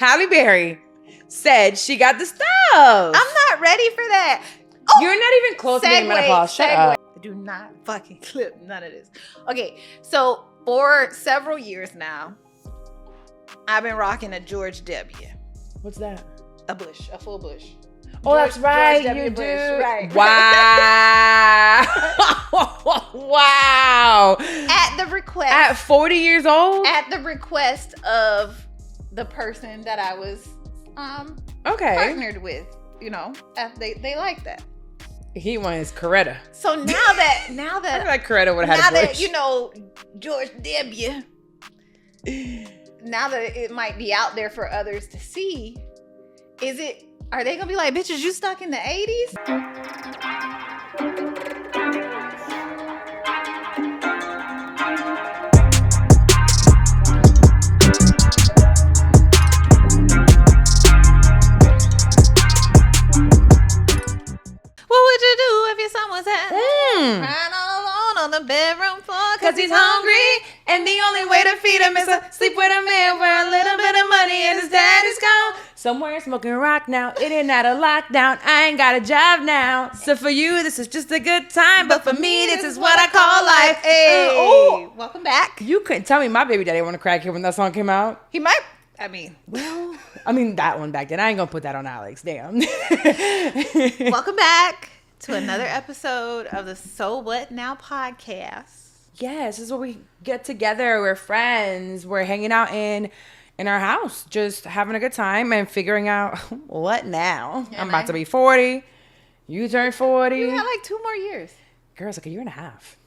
Halle Berry said she got the stuff. I'm not ready for that. Oh, you're not even close to being menopause. Shut up. Do not fucking clip none of this. Okay, so for several years now, I've been rocking a George W. What's that? A bush, a full bush. Oh, that's right. George You Bush, do. right? Wow. Wow. At the request. At 40 years old? At the request of the person that I was partnered with. You know, they like that. He wants Coretta. So now that I feel like Coretta would have now had a bush. that, you know, George W. Now that it might be out there for others to see, are they gonna be like, bitches, you stuck in the 80s? What would you do if your son was at home, crying all alone on the bedroom floor because he's hungry, and the only way to feed him is to sleep with a man for a little bit of money and his dad is gone? Somewhere smoking rock now, in and out of lockdown. I ain't got a job now. So for you, this is just a good time, but for me, this is what I call life. Hey, welcome back. You couldn't tell me my baby daddy want to crack here when that song came out. He might. That one back then. I ain't gonna put that on Alex. Damn. Welcome back to another episode of the So What Now podcast. Yes, this is where we get together. We're friends. We're hanging out in our house, just having a good time and figuring out what now. I'm about to be 40. You turn 40. You got like 2 more years. Girl, it's like a year and a half.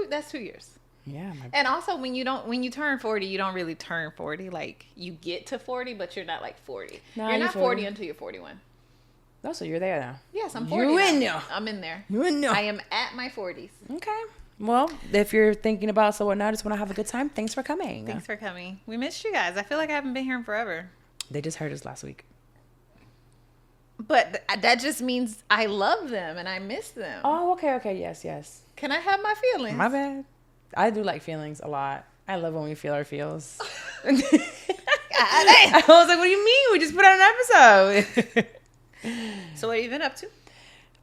That's 2 years. Yeah. And also when you turn 40, you don't really turn 40. Like you get to 40, but you're not like 40. No, you're not 40 until you're 41. No, so you're there now. Yes, I'm 40. You in there. I'm in there. You in there. I am at my 40s. Okay. Well, if you're thinking about So What Now, just want to have a good time, thanks for coming. Thanks for coming. We missed you guys. I feel like I haven't been here in forever. They just heard us last week. But that just means I love them and I miss them. Oh, okay. Yes. Can I have my feelings? My bad. I do like feelings a lot. I love when we feel our feels. I was like, what do you mean? We just put out an episode. So what have you been up to?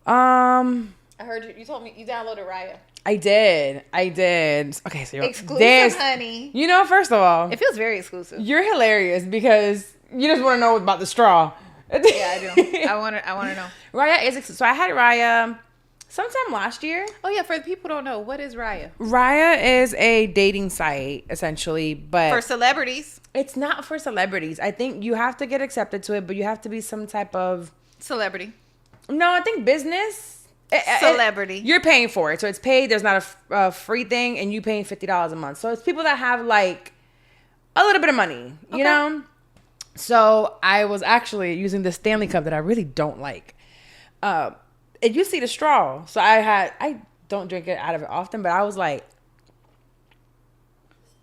I heard you told me you downloaded Raya. I did. Okay, so you're exclusive, honey. You know, first of all, it feels very exclusive. You're hilarious because you just want to know about the straw. Yeah, I do. I want to know. Raya is so I had Raya sometime last year. Oh yeah, for the people who don't know, what is Raya? Raya is a dating site essentially, but for celebrities. It's not for celebrities. I think you have to get accepted to it, but you have to be some type of celebrity. No, I think business. Celebrity. You're paying for it. So it's paid. There's not a free thing, and you paying $50 a month. So it's people that have like a little bit of money, you know? So I was actually using the Stanley Cup that I really don't like. And you see the straw. So I don't drink it out of it often, but I was like,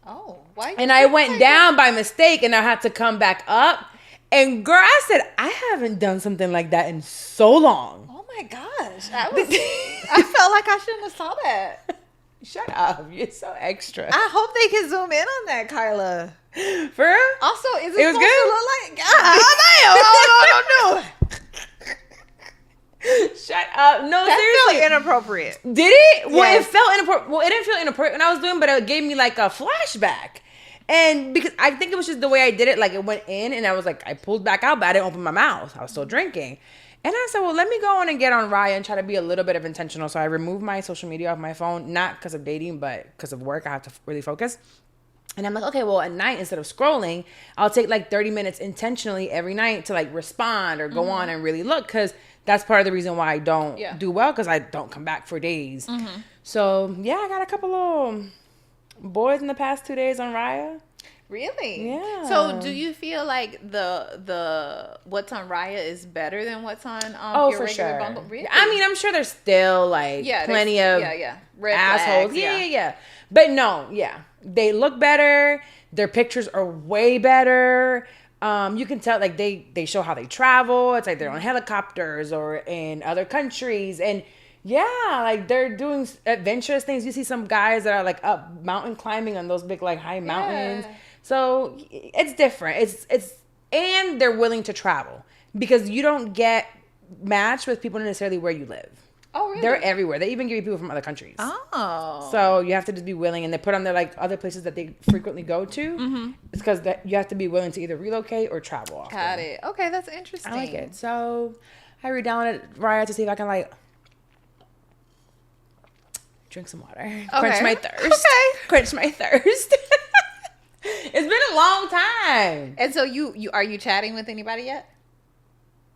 oh, why? And I went down by mistake and I had to come back up. And girl, I said, I haven't done something like that in so long. Oh my gosh. I felt like I shouldn't have saw that. Shut up. You're so extra. I hope they can zoom in on that, Carla. For real? Also, is it was supposed good? to look like God? Don't Shut up. No, that seriously. felt inappropriate. Did it? Well, Yes. it felt inappropriate. Well, it didn't feel inappropriate when I was doing, but it gave me like a flashback. And because I think it was just the way I did it, like it went in and I was like, I pulled back out, but I didn't open my mouth. I was still drinking. And I said, well, let me go on and get on Raya and try to be a little bit of intentional. So I removed my social media off my phone, not because of dating, but because of work. I have to really focus. And I'm like, okay, well, at night, instead of scrolling, I'll take like 30 minutes intentionally every night to like respond or go on and really look. Because that's part of the reason why I don't do well, because I don't come back for days. So yeah, I got a couple little boys in the past 2 days on Raya. Really? Yeah. So do you feel like the what's on Raya is better than what's on your for regular sure. Bumble? Really? I mean, I'm sure there's still like plenty of red assholes. flags, Yeah. But no, they look better. Their pictures are way better. You can tell like they show how they travel. It's like they're on helicopters or in other countries, and like they're doing adventurous things. You see some guys that are like up mountain climbing on those big like high mountains. So it's different. It's and they're willing to travel, because you don't get matched with people necessarily where you live. Oh, really? They're everywhere. They even give you people from other countries. Oh. So you have to just be willing, and they put on their like other places that they frequently go to. Mm-hmm. It's because you have to be willing to either relocate or travel often. Got it. Okay, that's interesting. I like it. So I re-downloaded Raya to see if I can like drink some water, quench my thirst. Okay, quench my thirst. It's been a long time. And so you are you chatting with anybody yet?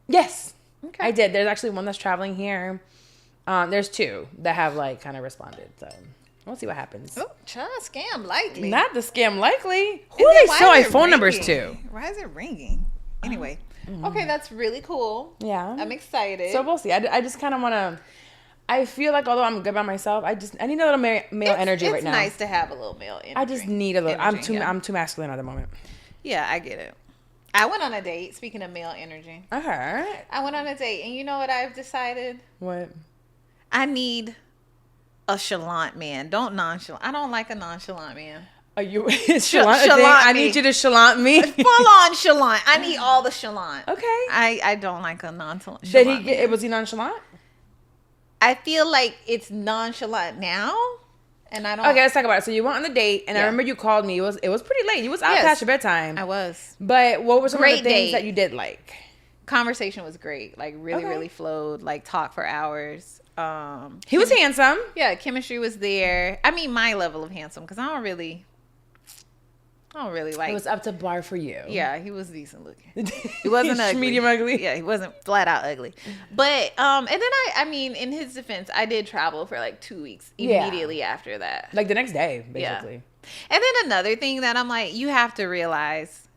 Yes. Okay. I did. There's actually one that's traveling here. There's two that have like kind of responded. So we'll see what happens. Oh, child, scam likely. Not the scam likely. Who are they selling phone numbers to? Why is it ringing? Anyway. Okay, that's really cool. Yeah. I'm excited. So we'll see. I just kind of want to. I feel like although I'm good by myself, I need a little male energy right now. It's nice to have a little male energy. I just need a little. I'm too masculine at the moment. Yeah, I get it. I went on a date. Speaking of male energy, Okay. I went on a date, and you know what I've decided? What? I need a chalant man. Don't nonchalant. I don't like a nonchalant man. Are you chalant? I need you to chalant me. Full on chalant. I need all the chalant. Okay. I don't like a nonchalant. Did he get? Was he nonchalant? I feel like it's nonchalant now, and I don't. Okay, let's talk about it. So you went on the date, and I remember you called me. It was pretty late. You was out past your bedtime. I was. But what were some of the things date. that you did like? Conversation was great. Like really flowed. Like talked for hours. He was handsome. Yeah, chemistry was there. I mean, my level of handsome, because I don't really like. It was up to bar for you. Yeah, he was decent looking. He wasn't ugly. Medium ugly. Yeah, he wasn't flat out ugly. But and then I mean, in his defense, I did travel for like 2 weeks immediately after that. Like the next day, basically. Yeah. And then another thing that I'm like, you have to realize,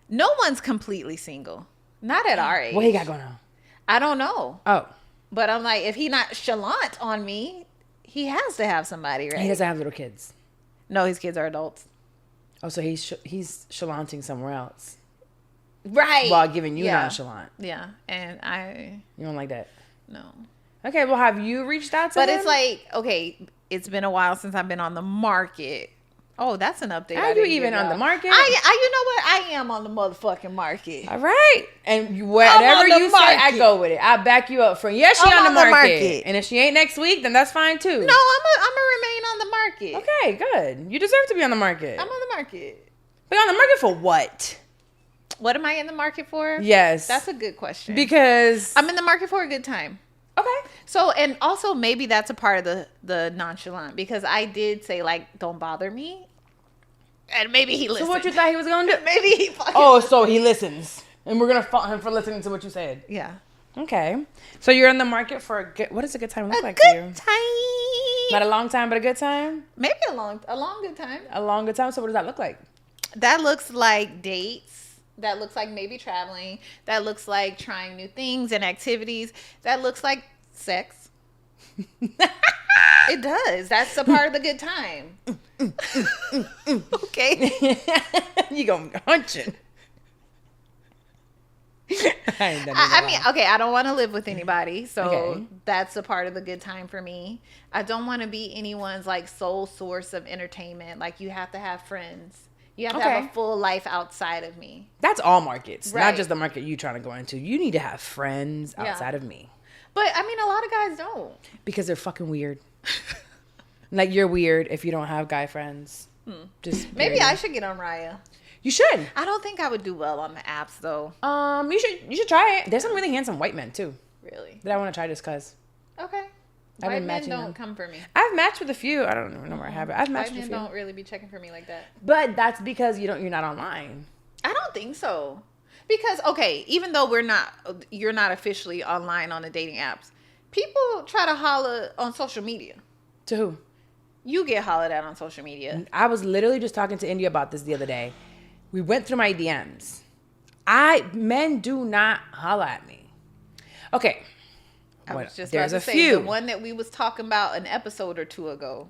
no one's completely single. Not at our age. What he got going on? I don't know. Oh. But I'm like, if he not chalant on me, he has to have somebody, right? He doesn't have little kids. No, his kids are adults. Oh, so he's chalanting somewhere else. Right. While giving you nonchalant. Yeah. And You don't like that? No. Okay, well, have you reached out to him? But it's like, okay, it's been a while since I've been on the market. Oh, that's an update. Are you even on the market? You know what? I am on the motherfucking market. All right. And whatever you say, I go with it. I back you up for it. Yes, she on the market. And if she ain't next week, then that's fine too. No, I'm a remain on the market. Okay, good. You deserve to be on the market. I'm on the market. But on the market for what? What am I in the market for? Yes. That's a good question. Because I'm in the market for a good time. Okay. So, and also maybe that's a part of the nonchalant, because I did say, like, don't bother me. And maybe he listened. So what you thought he was going to do? Maybe he fucking listened. So he listens. And we're going to fault him for listening to what you said. Yeah. Okay. So you're in the market for a good, what does a good time look like for you? A good time. Not a long time, but a good time? Maybe a long good time. A long good time? So what does that look like? That looks like dates. That looks like maybe traveling. That looks like trying new things and activities. That looks like sex. It does. That's a part of the good time. Okay. You gonna be hunching. I mean, okay, I don't want to live with anybody, so that's a part of the good time for me. I don't want to be anyone's like sole source of entertainment. Like, you have to have friends. You have to have a full life outside of me. That's all markets, right. Not just the market you trying to go into. You need to have friends outside of me. But I mean, a lot of guys don't, because they're fucking weird. Like, you're weird if you don't have guy friends. Just maybe I should get on Raya. You should. I don't think I would do well on the apps though. You should try it. There's some really handsome white men too. Really? that I want to try just cause. Okay. White men don't come for me. I've matched with a few. I don't even know where I have it. I've matched with a few. White men don't really be checking for me like that. But that's because you're not online. I don't think so. Because even though you're not officially online on the dating apps, people try to holler on social media. To who? You get hollered at on social media. I was literally just talking to India about this the other day. We went through my DMs. Men do not holler at me. Okay. I was just about to say, the one that we was talking about an episode or two ago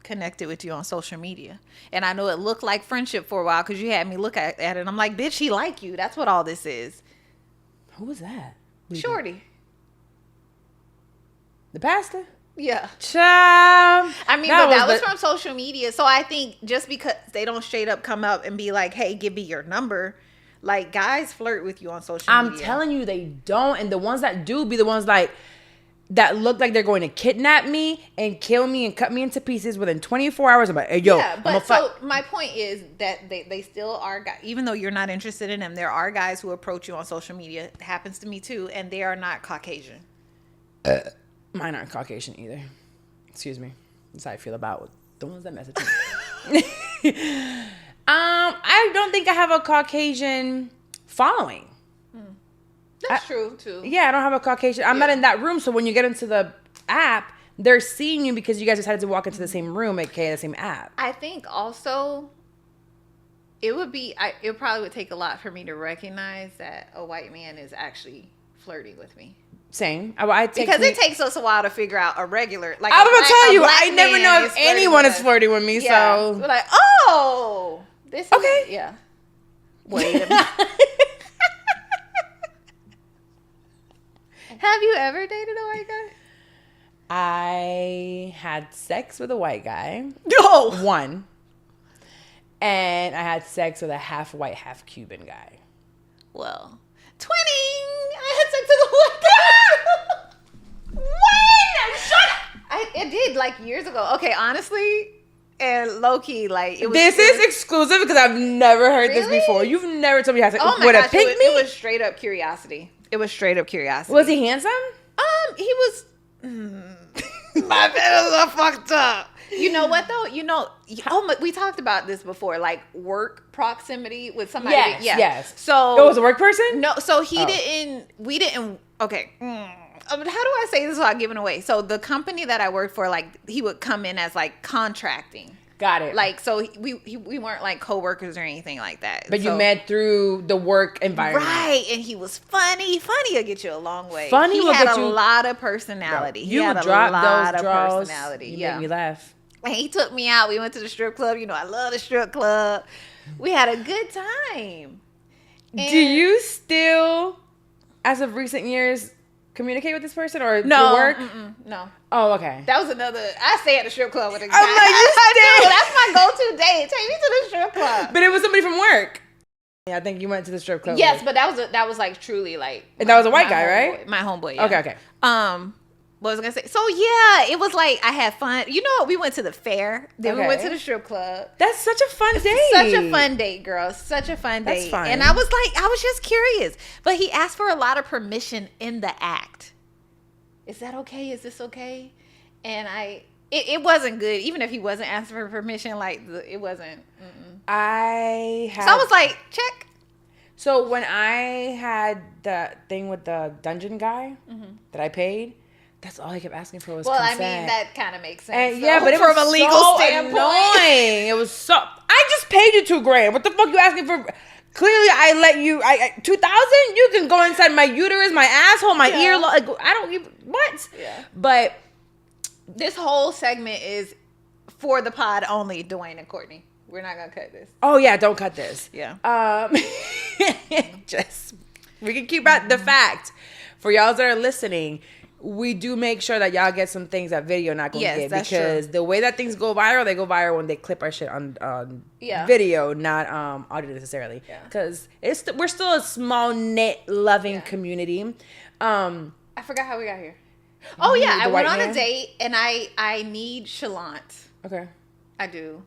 connected with you on social media. And I know it looked like friendship for a while because you had me look at it. And I'm like, bitch, he like you. That's what all this is. Who was that? Shorty. The pastor? Yeah. Child. I mean, that was from social media. So I think just because they don't straight up come up and be like, hey, give me your number. Like, guys flirt with you on social I'm media. telling you, they don't. And the ones that do be the ones like that look like they're going to kidnap me and kill me and cut me into pieces within 24 hours. I'm like, hey, yo, yeah, but so my point is that they still are guys, even though you're not interested in them, there are guys who approach you on social media. It happens to me too, and they are not Caucasian. Mine aren't Caucasian either. Excuse me. That's how I feel about the ones that message me. I don't think I have a Caucasian following. That's true too. Yeah, I don't have a Caucasian. I'm not in that room, so when you get into the app, they're seeing you because you guys decided to walk into the same room, aka the same app. I think also it probably would take a lot for me to recognize that a white man is actually flirting with me. Same. It takes us a while to figure out a regular. Like I'm gonna tell you, I never know if anyone is flirting with me. Yeah. So we're like, oh, this is okay. Yeah. Wait a minute. Have you ever dated a white guy? I had sex with a white guy. No. One. And I had sex with a half white, half Cuban guy. Well, twinning. I had sex with a white guy. When? Shut up. I did like years ago. Okay, honestly, and low key, like it was. This is exclusive because I've never heard this Really? before. You've never told me you had sex Oh my with gosh, a pink meat. it was straight up curiosity. It was straight up curiosity. Was he handsome? He was. My feelings are fucked up. You know what though? We talked about this before, like work proximity with somebody. Yes. So it was a work person? No, so we didn't. Okay. How do I say this without giving away? So the company that I worked for, like he would come in as like contracting. Got it. Like, so we weren't like co-workers or anything like that. But you met through the work environment. Right. And he was funny. Funny will get you a long way. Funny he will had get a you. lot of personality. You he had drop a lot those of draws. personality. You Yeah. make me laugh. And he took me out. We went to the strip club. You know, I love the strip club. We had a good time. Do you still, as of recent years, communicate with this person or No, through work? no. Oh, okay. That was another. I stay at the strip club with a guy. I'm like, you I stay. do. That's my go-to date. Take me to the strip club. But it was somebody from work. Yeah, I think you went to the strip club. Yes, but that was like truly like. And that was a white guy, right? My homeboy. Yeah. Okay. What was I gonna say? So yeah, it was like I had fun. You know, we went to the fair. Then we went to the strip club. That's such a fun date. Such a fun date, girl. Such a fun date. That's fun. And I was just curious. But he asked for a lot of permission in the act. Is that okay? Is this okay? And it wasn't good. Even if he wasn't asking for permission, like it wasn't. So I was like, check. So when I had the thing with the dungeon guy that I paid, that's all he kept asking for was consent. I mean, that kind of makes sense. And, so, yeah, but it from was a legal so standpoint. annoying. It was so. I just paid you $2,000. What the fuck you asking for? Clearly, I let you. $2,000. You can go inside my uterus, my asshole, my earlobe. Like, I don't even what. Yeah. But this whole segment is for the pod only. Dwayne and Courtney. We're not gonna cut this. Oh yeah, don't cut this. Yeah. Just we can keep out the fact for y'all that are listening. We do make sure that y'all get some things that video not gonna get because the way that things go viral, they go viral when they clip our shit on video, not audio necessarily. Because we're still a small knit loving community. I forgot how we got here. Oh yeah, I went on a date and I need chalant. Okay. I do.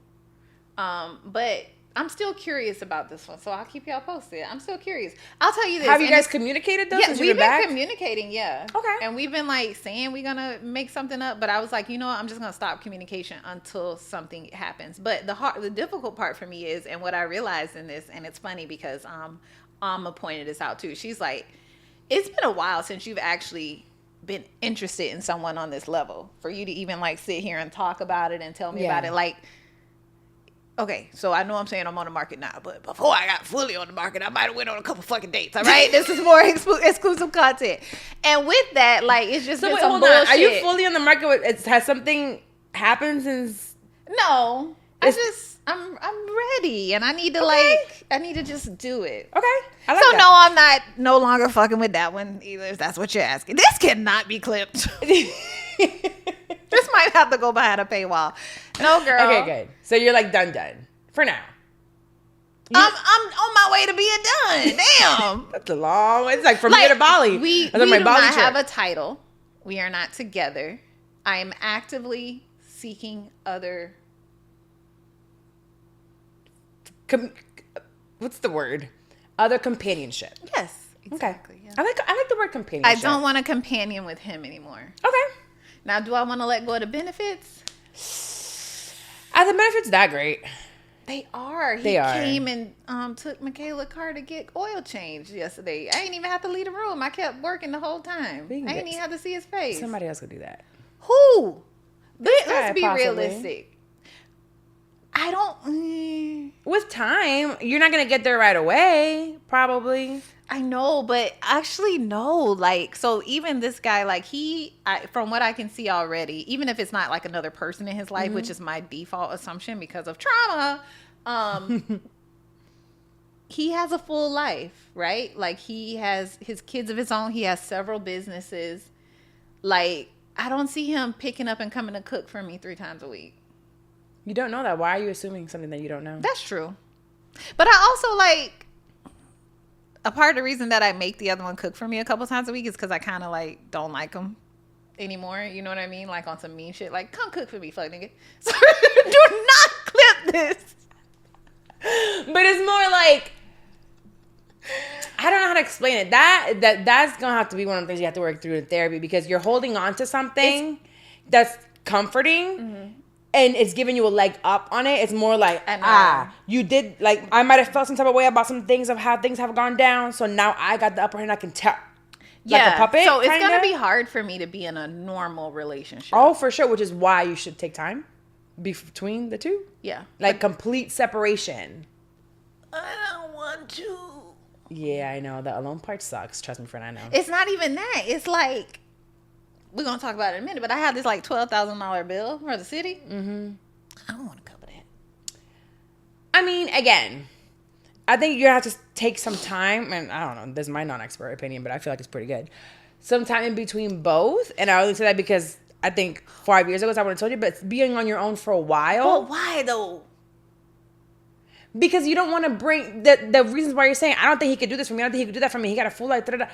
But I'm still curious about this one, so I'll keep y'all posted. I'm still curious. I'll tell you this. Have you guys communicated though? Yeah, since we've been communicating. Yeah. Okay. And we've been like saying we're gonna make something up, but I was like, you know what? I'm just gonna stop communication until something happens. But the difficult part for me is, and what I realized in this, and it's funny because Amma pointed this out too. She's like, it's been a while since you've actually been interested in someone on this level for you to even like sit here and talk about it and tell me about it. Like, okay, so I know I'm saying I'm on the market now, but before I got fully on the market, I might have went on a couple fucking dates, all right? This is more exclusive content. And with that, like, it's just been some bullshit. Are you fully on the market? Has something happened since? No. I'm ready, and I need to I need to just do it. Okay. I like that. No, I'm no longer fucking with that one either, if that's what you're asking. This cannot be clipped. This might have to go behind a paywall. No, girl. Okay, good. So you're like done for now. I'm on my way to being done. Damn. That's a long way. It's like from here to Bali. We do not have a title. We are not together. I am actively seeking other... what's the word? Other companionship. Yes, exactly. Okay. Yeah. I like the word companionship. I don't want a companion with him anymore. Okay. Now, do I want to let go of the benefits? Are the benefits that great? They are. He came and took Michaela's car to get oil changed yesterday. I ain't even have to leave the room. I kept working the whole time. I ain't even have to see his face. Somebody else could do that. Who? Let's be realistic. I don't... With time, you're not going to get there right away, probably. I know, but actually no. Like, so even this guy, like from what I can see already, even if it's not like another person in his life, which is my default assumption because of trauma, he has a full life, right? Like he has his kids of his own. He has several businesses. Like, I don't see him picking up and coming to cook for me 3 times a week. You don't know that. Why are you assuming something that you don't know? That's true. But I also like... A part of the reason that I make the other one cook for me a couple times a week is because I kind of like don't like him anymore. You know what I mean? Like on some mean shit. Like, come cook for me, fuck nigga. So do not clip this. But it's more like, I don't know how to explain it. That's gonna have to be one of the things you have to work through in therapy, because you're holding on to something that's comforting. And it's giving you a leg up on it. It's more like, you did, like, I might have felt some type of way about some things of how things have gone down. So now I got the upper hand. I can tell. Like a puppet. So it's going to be hard for me to be in a normal relationship. Oh, for sure. Which is why you should take time between the two. Yeah. Like complete separation. I don't want to. Yeah, I know. The alone part sucks. Trust me, friend, I know. It's not even that. It's like... We're going to talk about it in a minute, but I had this like $12,000 bill for the city. Mm-hmm. I don't want to cover that. I mean, again, I think you're going to have to take some time, and I don't know, this is my non-expert opinion, but I feel like it's pretty good. Some time in between both, and I only say that because I think 5 years ago, I would have told you, but being on your own for a while. But why though? Because you don't want to bring, the reasons why you're saying, I don't think he could do this for me, I don't think he could do that for me, he got a full life, da-da-da.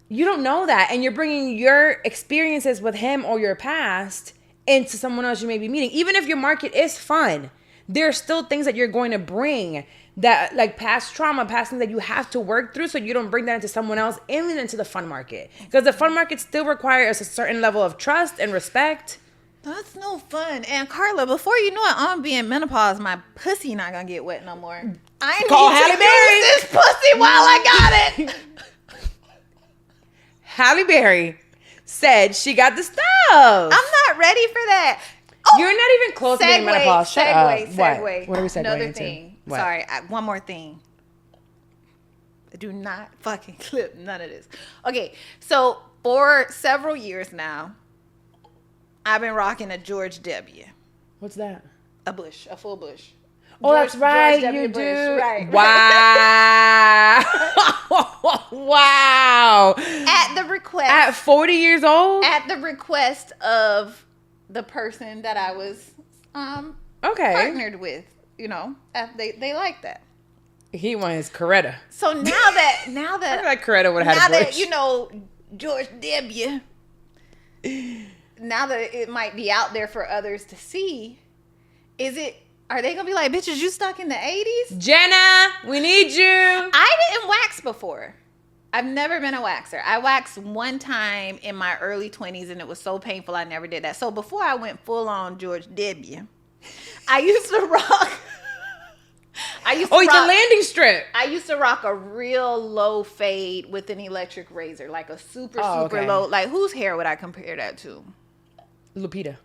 You don't know that, and you're bringing your experiences with him or your past into someone else you may be meeting. Even if your market is fun, there are still things that you're going to bring that, like past trauma, past things that you have to work through, so you don't bring that into someone else and into the fun market. Because the fun market still requires a certain level of trust and respect. That's no fun. And Carla, before you know it, I'm being menopause. My pussy not gonna get wet no more. I Call need Halle to Berry. use this pussy while I got it. Halle Berry said she got the stuff. I'm not ready for that. Oh, you're not even close to being menopause. Shut up. Segue. What are we segueing Another into? thing. What? Sorry, one more thing. Do not fucking clip none of this. Okay, so for several years now, I've been rocking a George W. What's that? A bush, a full bush. Oh, that's right. George You Bush. do. Right. Wow. Wow. At the request. At 40 years old? At the request of the person that I was partnered with. You know, they like that. He won his Coretta. So now that I feel like Coretta would have had a bush. Now that, George W. Now that it might be out there for others to see, are they gonna be like, bitches, you stuck in the 80s? Jenna, we need you. I didn't wax before. I've never been a waxer. I waxed one time in my early 20s and it was so painful I never did that. So before I went full on George W., I used to rock. The landing strip. I used to rock a real low fade with an electric razor, like a super low. Like, whose hair would I compare that to? Lupita.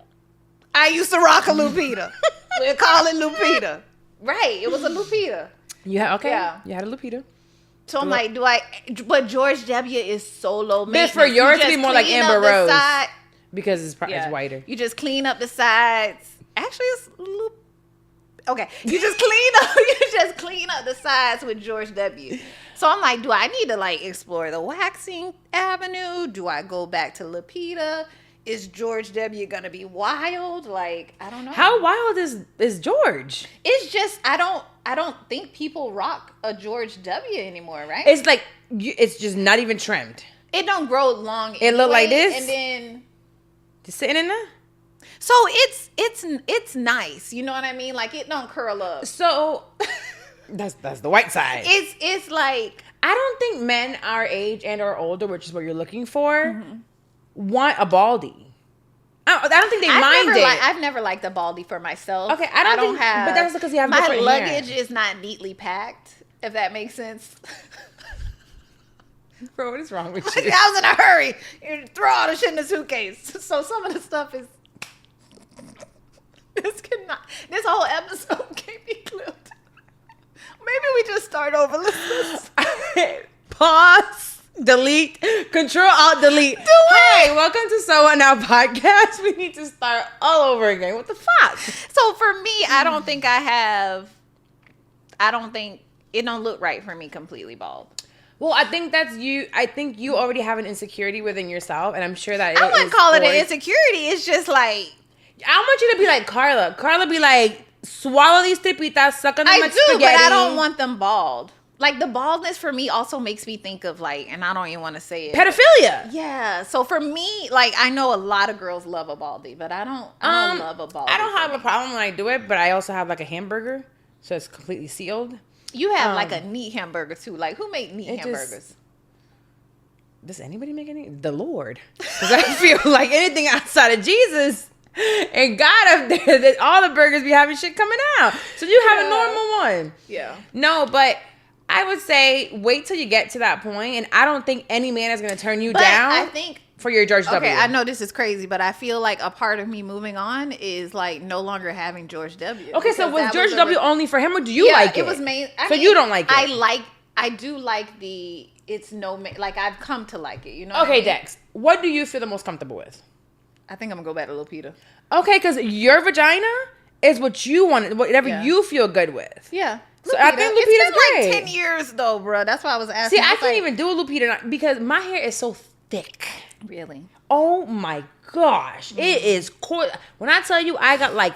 I used to rock a Lupita. We'll call it Lupita. Right. It was a Lupita. Yeah. Okay. Yeah. You had a Lupita. So I'm like, but George W. is so low maintenance. But for yours to be more like Amber Rose. Because it's whiter. You just clean up the sides. Actually, it's okay. You just clean up the sides with George W. So I'm like, do I need to like explore the waxing avenue? Do I go back to Lupita? Is George W. gonna be wild? Like, I don't know. How wild is George? It's just don't think people rock a George W. anymore, right? It's like it's just not even trimmed. It don't grow long. It look like this, and then just sitting in there. So it's nice, you know what I mean? Like it don't curl up. So that's the white side. It's like I don't think men our age and or older, which is what you're looking for, want a baldy. I don't think they mind it. I've never liked a baldy for myself. Okay, I don't have. But that's because you have my different luggage hair. is not neatly packed. If that makes sense. Bro, what is wrong with you? I was in a hurry. You throw all the shit in the suitcase. So some of the stuff is. This whole episode can't be clipped. Maybe we just start over. Pause. Delete. Control Alt Delete. Do it. Hey, welcome to So What Now podcast. We need to start all over again. What the fuck? So for me, I don't think it don't look right for me completely bald. Well, I think that's you. I think you already have an insecurity within yourself, and I'm sure that I wouldn't call it an insecurity. It's just like I want you to be like Carla. Carla be like, swallow these tipitas, suck on them like spaghetti. But I don't want them bald. Like the baldness for me also makes me think of like, and I don't even want to say it. Pedophilia. Yeah. So for me, like I know a lot of girls love a baldy, but I don't love a baldy. I don't have a problem when I do it, but I also have like a hamburger, so it's completely sealed. You have like a neat hamburger too. Like who make neat hamburgers? Does anybody make any? The Lord. Because I feel like anything outside of Jesus and God up there, that all the burgers be having shit coming out. So you have a normal one. Yeah. No, but I would say wait till you get to that point, and I don't think any man is going to turn you down. I think for your George W. Okay, I know this is crazy, but I feel like a part of me moving on is like no longer having George W. Okay, so was George W. only for him, or do you like it? It was main. So you don't like it? I do like the. It's no like I've come to like it. You know. Okay, Dex. What do you feel the most comfortable with? I think I'm gonna go back to Lupita. Okay, because your vagina is what you want, whatever you feel good with. Yeah. So I think Lupita's great. Like 10 years though, bro. That's why I was asking. See, I can't even do a Lupita because my hair is so thick. Really? Oh my gosh, it is coarse. When I tell you, I got like,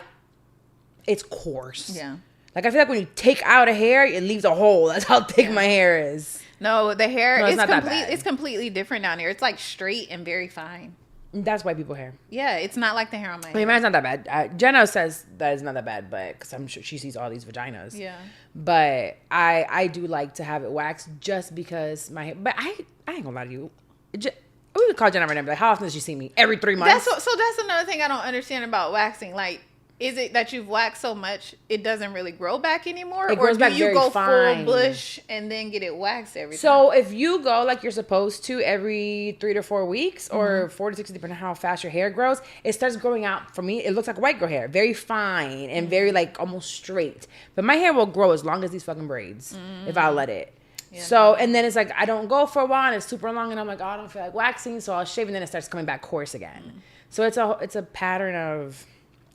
it's coarse. Yeah. Like I feel like when you take out a hair, it leaves a hole. That's how thick my hair is. No, the hair is it's completely different down here. It's like straight and very fine. That's white people hair. Yeah, it's not like the hair on my head. I mean, mine's not that bad. Jenna says that it's not that bad, but because I'm sure she sees all these vaginas. Yeah. But I do like to have it waxed just because my hair. But I ain't gonna lie to you. We would call Jenna right now. Like, how often does she see me? Every 3 months. So that's another thing I don't understand about waxing. Like, is it that you've waxed so much it doesn't really grow back anymore? It grows back very fine. Or do you go full bush and then get it waxed every time? So if you go like you're supposed to every 3 to 4 weeks or 4 to 6, depending on how fast your hair grows, it starts growing out. For me, it looks like white girl hair. Very fine and very like almost straight. But my hair will grow as long as these fucking braids if I let it. Yeah. So, and then it's like, I don't go for a while and it's super long and I'm like, oh, I don't feel like waxing. So I'll shave and then it starts coming back coarse again. So it's a pattern of...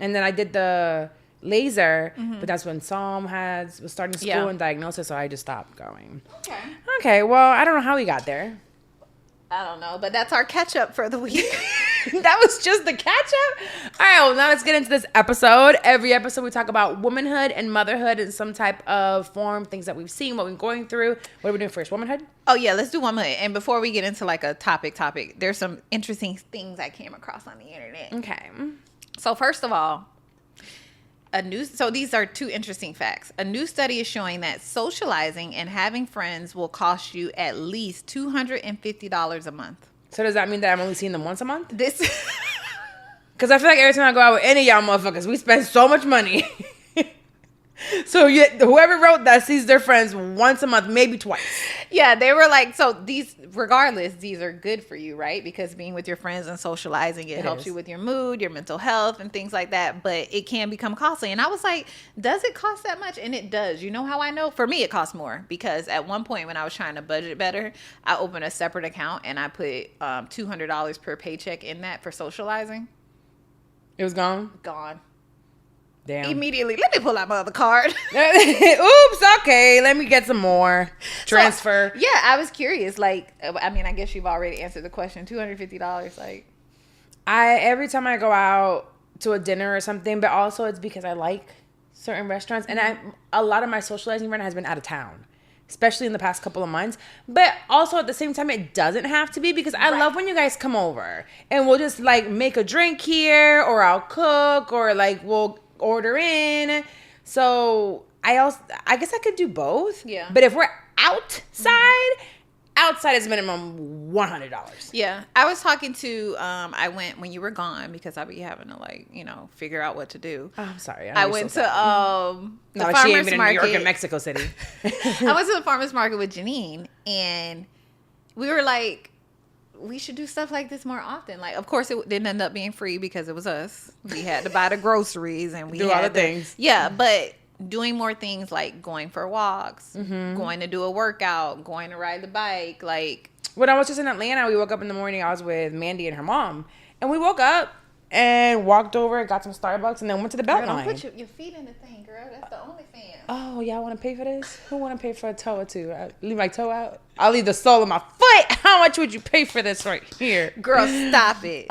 And then I did the laser, but that's when Psalm was starting school and diagnosis, so I just stopped going. Okay, well, I don't know how we got there. I don't know, but that's our catch-up for the week. That was just the catch-up? All right, well, now let's get into this episode. Every episode, we talk about womanhood and motherhood in some type of form, things that we've seen, what we've been going through. What are we doing first, womanhood? Oh, yeah, let's do womanhood. And before we get into, like, a topic, there's some interesting things I came across on the internet. Okay. So first of all, so these are two interesting facts. A new study is showing that socializing and having friends will cost you at least $250 a month. So does that mean that I'm only seeing them once a month? This, because I feel like every time I go out with any of y'all motherfuckers, we spend so much money. So whoever wrote that sees their friends once a month, maybe twice. Yeah, they were like, so these are good for you, right? Because being with your friends and socializing, it helps you with your mood, your mental health, and things like that. But it can become costly. And I was like, does it cost that much? And it does. You know how I know? For me, it costs more. Because at one point when I was trying to budget better, I opened a separate account and I put $200 per paycheck in that for socializing. It was gone? Gone. Damn. Immediately, let me pull out my other card. Oops, okay, let me get some more. Transfer. So, yeah, I was curious. Like, I mean, I guess you've already answered the question. $250, like. Every time I go out to a dinner or something, but also it's because I like certain restaurants. And a lot of my socializing right now has been out of town, especially in the past couple of months. But also at the same time, it doesn't have to be, because I love when you guys come over and we'll just like make a drink here, or I'll cook, or like we'll order in. So I guess I could do both. Yeah. But if we're outside is minimum $100. Yeah. I was talking to, I went when you were gone, because I'll be having to like, figure out what to do. Oh, I'm sorry. I went to the like farmer's she ain't been market. in New York and Mexico City. I went to the farmer's market with Janine, and we were like, we should do stuff like this more often. Like, of course, it didn't end up being free because it was us. We had to buy the groceries and we do had all the things. Yeah, but doing more things like going for walks, going to do a workout, going to ride the bike. Like, when I was just in Atlanta, we woke up in the morning. I was with Mandy and her mom, and we woke up and walked over, got some Starbucks, and then went to the Beltline. Don't put your feet in the thing, girl. That's the only fan. Oh, y'all want to pay for this? Who want to pay for a toe or two? I leave my toe out. I'll leave the sole of my foot. How much would you pay for this right here, girl? Stop it.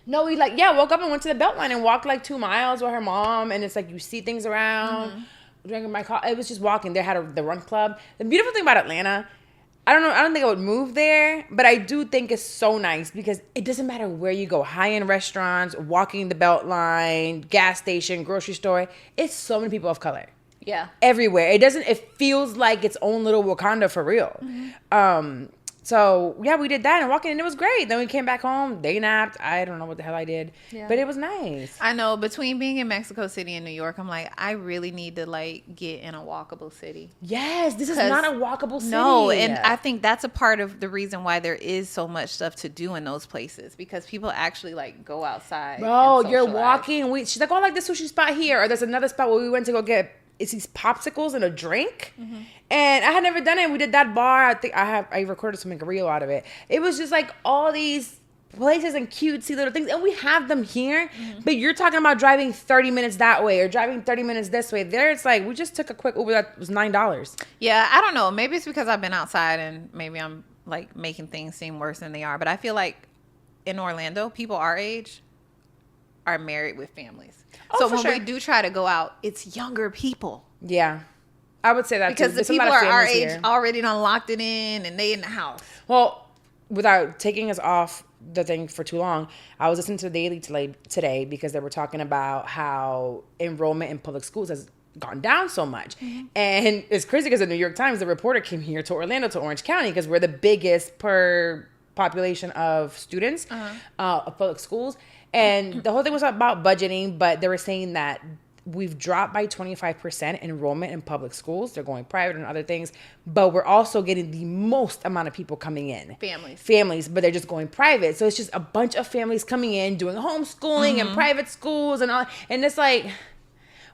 No, we woke up and went to the Beltline and walked like 2 miles with her mom, and it's like you see things around. Drinking my coffee. It was just walking. They had the run club. The beautiful thing about Atlanta, I don't think I would move there, but I do think it's so nice because it doesn't matter where you go. High-end restaurants, walking the Beltline, gas station, grocery store. It's so many people of color. Yeah. Everywhere. It feels like its own little Wakanda for real. So, yeah, we did that and walking, and it was great. Then we came back home. They napped. I don't know what the hell I did. Yeah. But it was nice. I know. Between being in Mexico City and New York, I'm like, I really need to, like, get in a walkable city. Yes. This is not a walkable city. No. And I think that's a part of the reason why there is so much stuff to do in those places. Because people actually, like, go outside. Bro, you're walking. She's like, oh, I like this sushi spot here. Or there's another spot where we went to go get these popsicles and a drink. And I had never done it. We did that bar. I think I recorded some reel out of it. It was just like all these places and cutesy little things. And we have them here. But you're talking about driving 30 minutes that way or driving 30 minutes this way. There it's like, we just took a quick Uber that was $9. Yeah, I don't know. Maybe it's because I've been outside and maybe I'm like making things seem worse than they are. But I feel like in Orlando, people our age are married with families. So when we do try to go out, it's younger people. Yeah. I would say that because the people are our age already done locked it in and they in the house. Well, without taking us off the thing for too long, I was listening to the Daily today because they were talking about how enrollment in public schools has gone down so much. And it's crazy because the New York Times, the reporter came here to Orlando, to Orange County, because we're the biggest per population of students of public schools. And the whole thing was about budgeting, but they were saying that we've dropped by 25% enrollment in public schools. They're going private and other things, but we're also getting the most amount of people coming in. Families, but they're just going private. So it's just a bunch of families coming in, doing homeschooling and private schools and all. And it's like,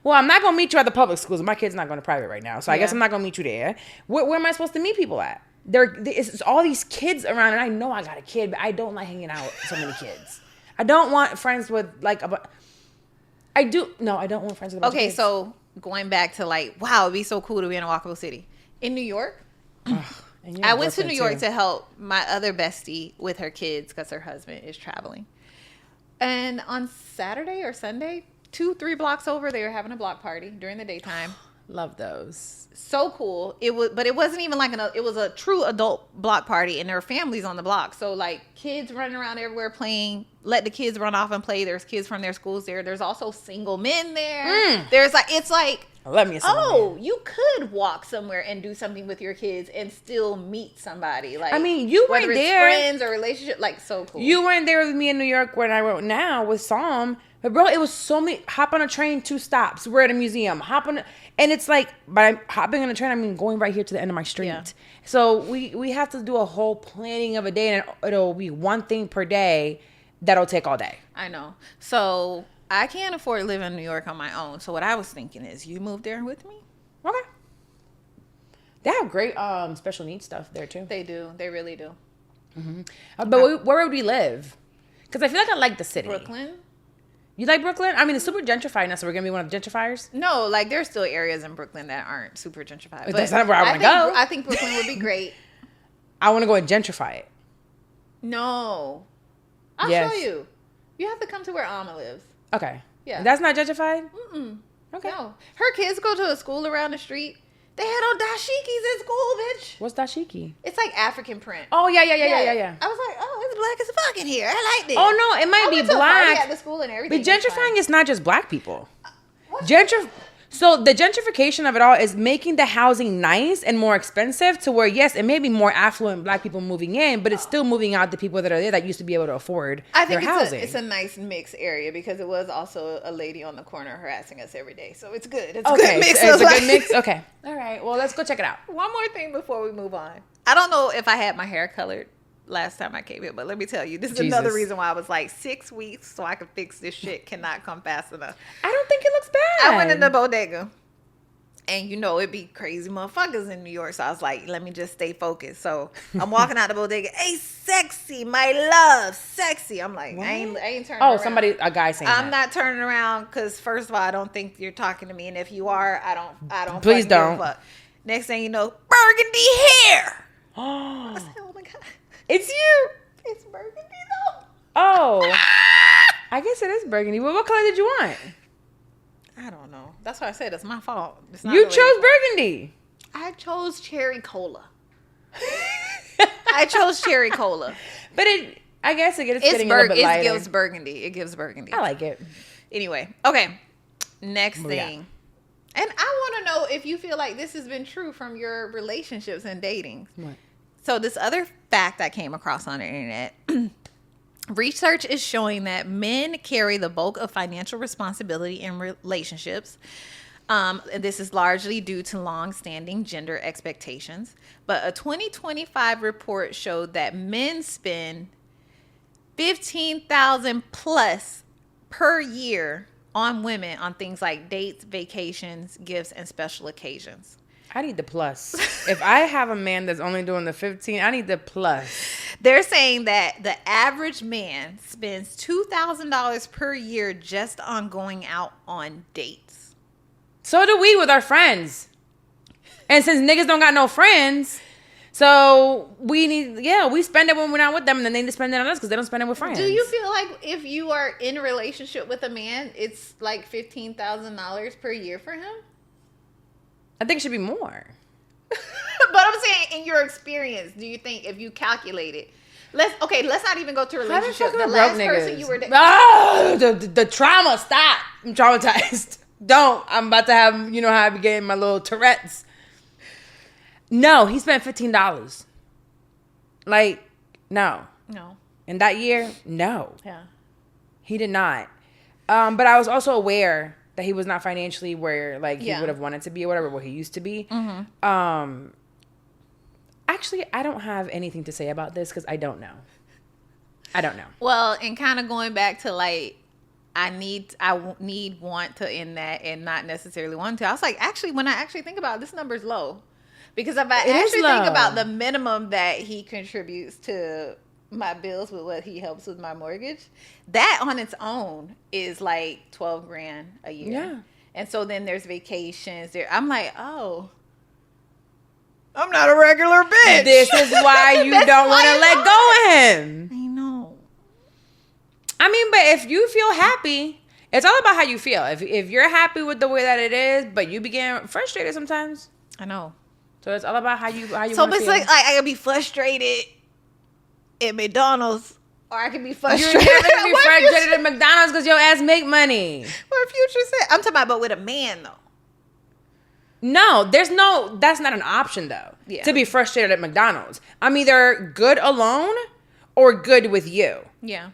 well, I'm not going to meet you at the public schools. My kid's not going to private right now. So I guess I'm not going to meet you there. Where am I supposed to meet people at? It's all these kids around, and I know I got a kid, but I don't like hanging out with so many kids. I don't want friends with like I don't want friends with a bunch of kids. So going back to like, wow, it'd be so cool to be in a walkable city. In New York, I went to New York to help my other bestie with her kids because her husband is traveling. And on Saturday or Sunday, 2-3 blocks over, they were having a block party during the daytime. Love those. So cool. It wasn't even like it was a true adult block party, and there were families on the block. So like kids running around everywhere playing, let the kids run off and play. There's kids from their schools there. There's also single men there. There's like, it's like, you could walk somewhere and do something with your kids and still meet somebody. Like, I mean, you weren't there. Friends or relationship, like so cool. You weren't there with me in New York when I went now with Psalm. But bro, it was so many. Hop on a train, 2 stops. We're at a museum. And it's like, by hopping on a train, I mean going right here to the end of my street. Yeah. So we have to do a whole planning of a day, and it'll be one thing per day that'll take all day. I know. So I can't afford to live in New York on my own. So what I was thinking is, you move there with me? Okay. They have great special needs stuff there too. They do. They really do. But where would we live? Because I feel like I like the city. Brooklyn. You like Brooklyn? I mean, it's super gentrified now, so we're going to be one of the gentrifiers? No, like, there's still areas in Brooklyn that aren't super gentrified. But that's not where I want to go. I think Brooklyn would be great. I want to go and gentrify it. No. I'll show you. You have to come to where Alma lives. Okay. Yeah. That's not gentrified? Okay. No. Her kids go to a school around the street. They had on dashikis at school, bitch. What's dashiki? It's like African print. Oh, yeah. I was like, oh, it's black as fuck in here. I like this. Oh, no, it might be went to a party black. at the school and everything. But gentrifying is not just black people. What? So the gentrification of it all is making the housing nice and more expensive to where, yes, it may be more affluent black people moving in, but it's still moving out the people that are there that used to be able to afford their housing. It's a nice mixed area because it was also a lady on the corner harassing us every day. So it's good. It's a good mix. It's a good mix. Okay. All right. Well, let's go check it out. One more thing before we move on. I don't know if I had my hair colored last time I came here, but let me tell you, this is another reason why I was like 6 weeks so I could fix this shit cannot come fast enough. I don't think it looks bad. I went in the bodega and you know it be crazy motherfuckers in New York, so I was like, let me just stay focused. So I'm walking out the bodega, hey sexy, my love, sexy. I'm like, I ain't turning around. A guy saying I'm not turning around because first of all, I don't think you're talking to me, and if you are, I don't Please don't. give a fuck. Next thing you know, burgundy hair. I said, oh my god. It's you. It's burgundy though. Oh. I guess it is burgundy. Well, what color did you want? I don't know. That's why I said it's my fault. It's You chose burgundy. I chose cherry cola. I chose cherry cola. But I guess it gets getting a little bit lighter. It gives burgundy. It gives burgundy. I like it. Anyway, okay. Next thing. And I want to know if you feel like this has been true from your relationships and dating. What? So this other fact I came across on the internet, research is showing that men carry the bulk of financial responsibility in relationships. This is largely due to long-standing gender expectations. But a 2025 report showed that men spend $15,000 plus per year on women on things like dates, vacations, gifts, and special occasions. I need the plus. If I have a man that's only doing the 15, I need the plus. They're saying that the average man spends $2,000 per year just on going out on dates. So do we with our friends. And since niggas don't got no friends, so we spend it when we're not with them, and then they spend it on us because they don't spend it with friends. Do you feel like if you are in a relationship with a man, it's like $15,000 per year for him? I think it should be more. But I'm saying, in your experience, do you think if you calculate it, let's not even go to a relationship. The last person you were dating. The trauma. Stop. I'm traumatized. Don't. I'm about to have, how I be getting my little Tourette's. No, he spent $15. Like, no. No. In that year, no. Yeah. He did not. But I was also aware that he was not financially where he would have wanted to be or whatever, where he used to be. Mm-hmm. Actually, I don't have anything to say about this because I don't know. Well, and kind of going back to I need want to end that and not necessarily want to. I was like, actually, when I actually think about it, this number is low. Because if I actually think about the minimum that he contributes to my bills with what he helps with my mortgage, that on its own is like $12,000 a year. Yeah. And so then there's vacations there. I'm like, oh, I'm not a regular bitch. This is why you don't want to let go of him. I know. I mean, but if you feel happy, it's all about how you feel. If you're happy with the way that it is, but you begin frustrated sometimes. I know. So it's all about how you so want to feel. So it's like I could be frustrated at McDonald's, or I could be frustrated. You're never gonna be frustrated at McDonald's because your ass make money. What Future said. I'm talking about, but with a man though. No, that's not an option though. Yeah. To be frustrated at McDonald's. I'm either good alone or good with you. Yeah.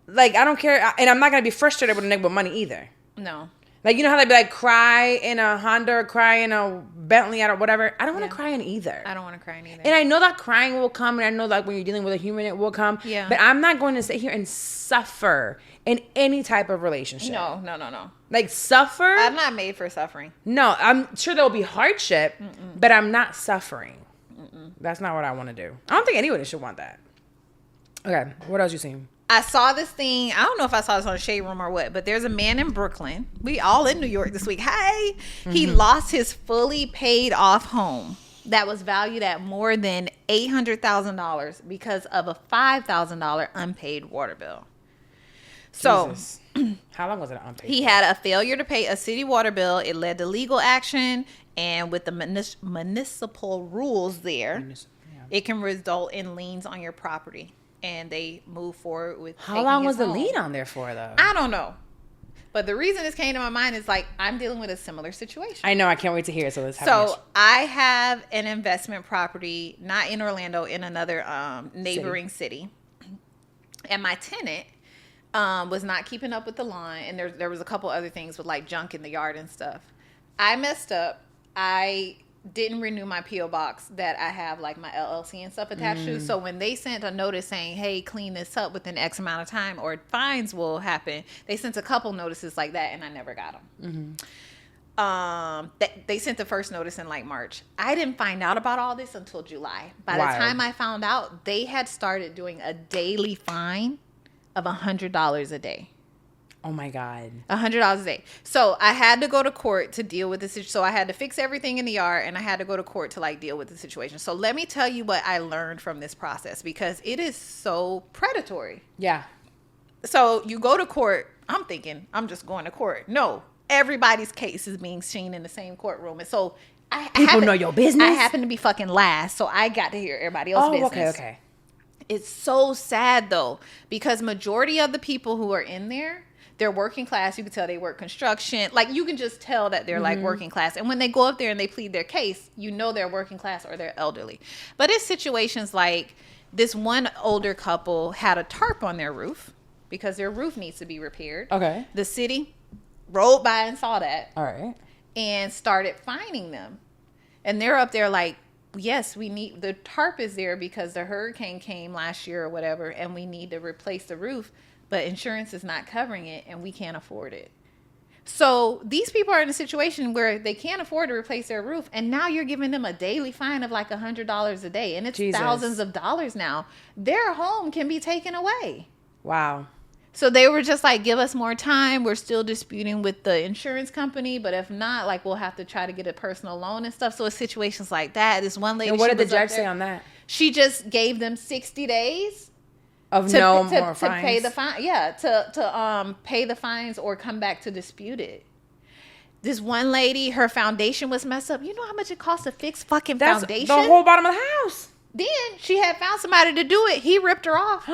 Like, I don't care. And I'm not going to be frustrated with a nigga with money either. No. Like, you know how they be like, cry in a Honda or cry in a Bentley or whatever? I don't want to cry in either. I don't want to cry in either. And I know that crying will come, and I know that when you're dealing with a human, it will come. Yeah. But I'm not going to sit here and suffer in any type of relationship. No. Like, suffer? I'm not made for suffering. No, I'm sure there will be hardship, but I'm not suffering. That's not what I want to do. I don't think anybody should want that. Okay, what else you seen? I saw this thing. I don't know if I saw this on a Shade Room or what, but there's a man in Brooklyn. We all in New York this week. Hey, he lost his fully paid off home that was valued at more than $800,000 because of a $5,000 unpaid water bill. So, Jesus. How long was it unpaid? He had a failure to pay a city water bill. It led to legal action, and with the municipal rules there, it can result in liens on your property. And they move forward with. How long was the lien on there for, though? I don't know. But the reason this came to my mind is like I'm dealing with a similar situation. I know. I can't wait to hear it. So I have an investment property, not in Orlando, in another neighboring city. And my tenant was not keeping up with the line. And there was a couple other things with like junk in the yard and stuff. I messed up. I didn't renew my P.O. box that I have like my LLC and stuff attached to. So when they sent a notice saying, hey, clean this up within X amount of time or fines will happen, they sent a couple notices like that and I never got them. They sent the first notice in like March. I didn't find out about all this until July. By the time I found out, they had started doing a daily fine of $100 a day. Oh my God. $100 a day. So I had to go to court to deal with this. So I had to fix everything in the yard and I had to go to court to like deal with the situation. So let me tell you what I learned from this process because it is so predatory. Yeah. So you go to court. I'm thinking I'm just going to court. No, everybody's case is being seen in the same courtroom. And so people know your business. I happen to be fucking last. So I got to hear everybody else's business. Okay. It's so sad though, because majority of the people who are in there, they're working class. You can tell they work construction. Like, you can just tell that they're, like, working class. And when they go up there and they plead their case, you know they're working class or they're elderly. But it's situations like this one older couple had a tarp on their roof because their roof needs to be repaired. Okay. The city rolled by and saw that. All right. And started fining them. And they're up there like, yes, we need, the tarp is there because the hurricane came last year or whatever, and we need to replace the roof. But insurance is not covering it, and we can't afford it. So these people are in a situation where they can't afford to replace their roof, and now you're giving them a daily fine of like $100 a day, and it's thousands of dollars now. Their home can be taken away. Wow. So they were just like, give us more time. We're still disputing with the insurance company, but if not, like we'll have to try to get a personal loan and stuff. So it's situations like that. This one lady. And what did the judge say on that? She just gave them 60 days. Of no more fines. To pay the fine, yeah, to pay the fines or come back to dispute it. This one lady, her foundation was messed up. You know how much it costs to fix fucking foundation? The whole bottom of the house. Then she had found somebody to do it. He ripped her off.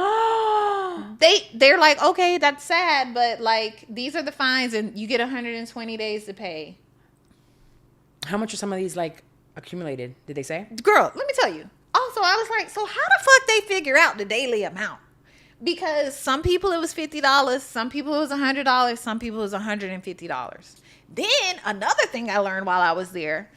They're like, okay, that's sad, but like these are the fines, and you get 120 days to pay. How much are some of these like accumulated? Did they say? Girl, let me tell you. Also, I was like, so how the fuck they figure out the daily amount? Because some people it was $50, some people it was $100, some people it was $150. Then another thing I learned while I was there,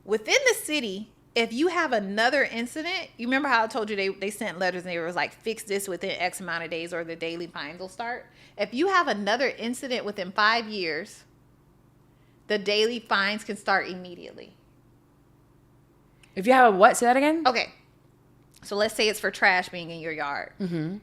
within the city, if you have another incident, you remember how I told you they sent letters and they was like, fix this within X amount of days or the daily fines will start. If you have another incident within 5 years, the daily fines can start immediately. If you have a what? Say that again? Okay. So let's say it's for trash being in your yard. Mm-hmm.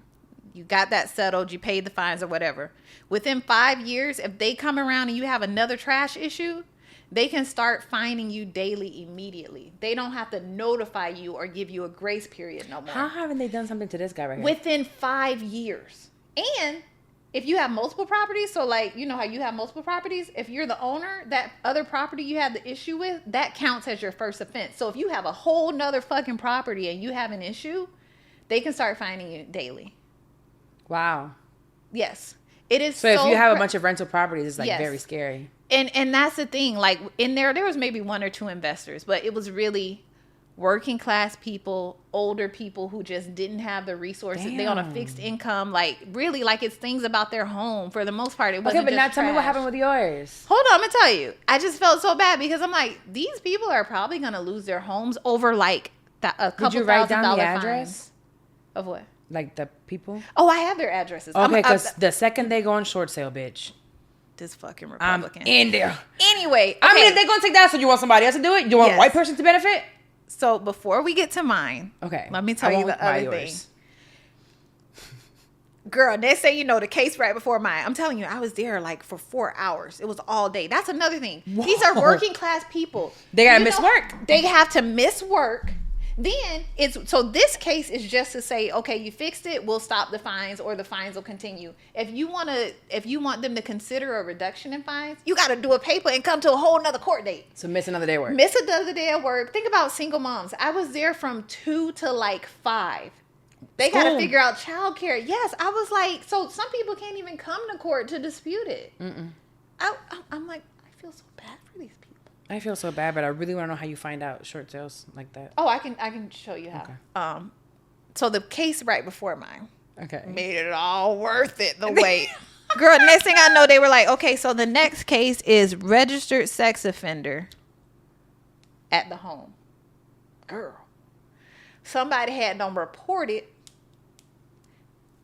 You got that settled. You paid the fines or whatever. Within 5 years, if they come around and you have another trash issue, they can start fining you daily immediately. They don't have to notify you or give you a grace period no more. How haven't they done something to this guy right here? Within 5 years. And if you have multiple properties, so like, you know how you have multiple properties? If you're the owner, that other property you had the issue with, that counts as your first offense. So if you have a whole nother fucking property and you have an issue, they can start fining you daily. Wow. Yes. It is so if you have a bunch of rental properties, it's like very scary. And that's the thing. Like in there was maybe 1 or 2 investors, but it was really working class people, older people who just didn't have the resources. Damn. They on a fixed income, like really like it's things about their home for the most part. It wasn't okay, but just now tell me what happened with yours. Hold on, I'm gonna tell you. I just felt so bad because I'm like, these people are probably gonna lose their homes over like a couple $1,000 fines. Did you write down the address of what? Like the people? Oh, I have their addresses. Okay, because the second they go on short sale, bitch. This fucking Republican. I'm in there. Anyway, okay. I mean, if they're gonna take that, so you want somebody else to do it? You want a white person to benefit? So before we get to mine, okay, let me tell you the other thing. Girl, they say, you know, the case right before mine. I'm telling you, I was there like for 4 hours. It was all day. That's another thing. Whoa. These are working class people. They gotta miss work. They have to miss work. Then this case is just to say, okay, you fixed it, we'll stop the fines, or the fines will continue. If you want them to consider a reduction in fines, you got to do a paper and come to a whole nother court date. So miss another day of work. Miss another day of work. Think about single moms. I was there from 2 to like 5. They got to figure out childcare. Yes, I was like, so some people can't even come to court to dispute it. I'm like, I feel so bad for these people. I feel so bad, but I really want to know how you find out short sales like that. Oh, I can show you how. Okay. So the case right before mine. Okay. Made it all worth it, the wait. Girl, next thing I know, they were like, okay, so the next case is registered sex offender at the home. Girl. Somebody had them reported.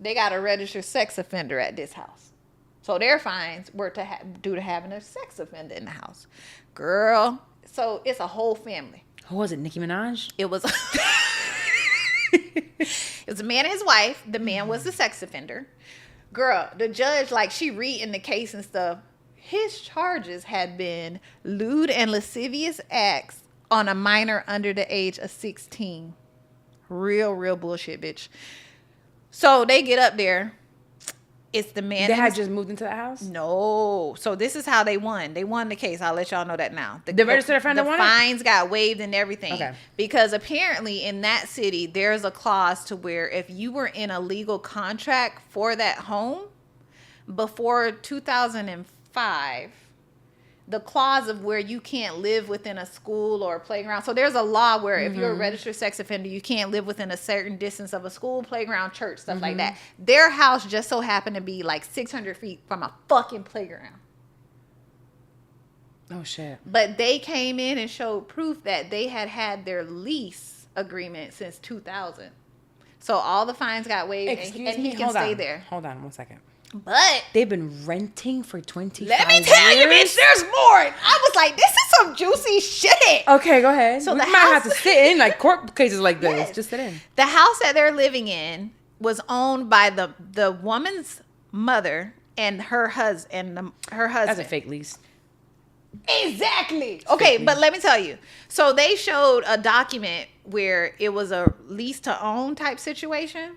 They got a registered sex offender at this house. So their fines were due to having a sex offender in the house. Girl. So it's a whole family. Who was it? Nicki Minaj? It was it was a man and his wife. The man was the sex offender. Girl, the judge, like, she reading the case and stuff. His charges had been lewd and lascivious acts on a minor under the age of 16. Real bullshit, bitch. So they get up there. It's the man. They had just moved into the house? No. So this is how they won. They won the case. I'll let y'all know that now. The registered offender won it? The fines got waived and everything. Okay. Because apparently in that city, there's a clause to where if you were in a legal contract for that home before 2005, the clause of where you can't live within a school or a playground. So there's a law where if you're a registered sex offender, you can't live within a certain distance of a school, playground, church, stuff like that. Their house just so happened to be like 600 feet from a fucking playground. Oh, shit. But they came in and showed proof that they had their lease agreement since 2000. So all the fines got waived and he can stay there. Hold on 1 second. But they've been renting for 25 let me tell years? you, bitch, there's more. I was like, this is some juicy shit. Okay, go ahead. So we the might house, have to sit in like court cases like this. Yes. Just sit in. The house that they're living in was owned by the woman's mother and her husband. That's a fake lease. Exactly. Okay, but let me tell you. So they showed a document where it was a lease to own type situation.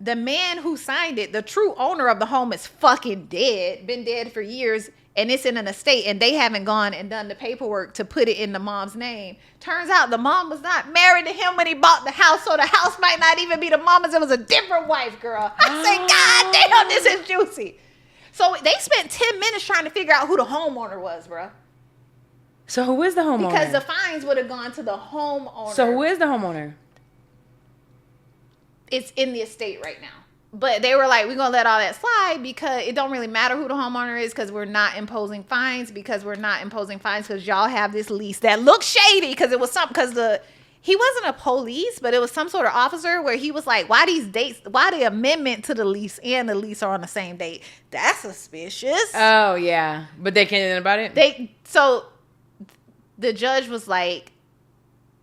The man who signed it, the true owner of the home, is fucking dead. Been dead for years. And it's in an estate. And they haven't gone and done the paperwork to put it in the mom's name. Turns out the mom was not married to him when he bought the house. So the house might not even be the mama's. It was a different wife, girl. I say, God damn, this is juicy. So they spent 10 minutes trying to figure out who the homeowner was, bro. So who is the homeowner? Because the fines would have gone to the homeowner. So who is the homeowner? It's in the estate right now. But they were like, we're going to let all that slide because it don't really matter who the homeowner is because we're not imposing fines because y'all have this lease that looks shady because it was something because he wasn't a police, but it was some sort of officer where he was like, why the amendment to the lease and the lease are on the same date? That's suspicious. Oh, yeah. But they can't do anything about it? So the judge was like,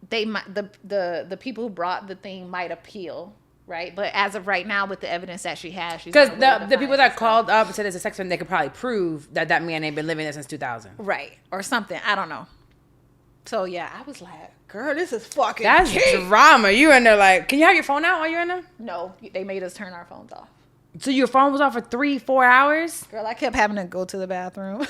the people who brought the thing might appeal. Right, but as of right now, with the evidence that she has, because the people that called up and said it's a sex offender, they could probably prove that man ain't been living there since 2000, right, or something. I don't know. So yeah, I was like, girl, this is fucking. That's drama. You in there like, can you have your phone out while you're in there? No, they made us turn our phones off. So your phone was off for 3-4 hours? Girl, I kept having to go to the bathroom.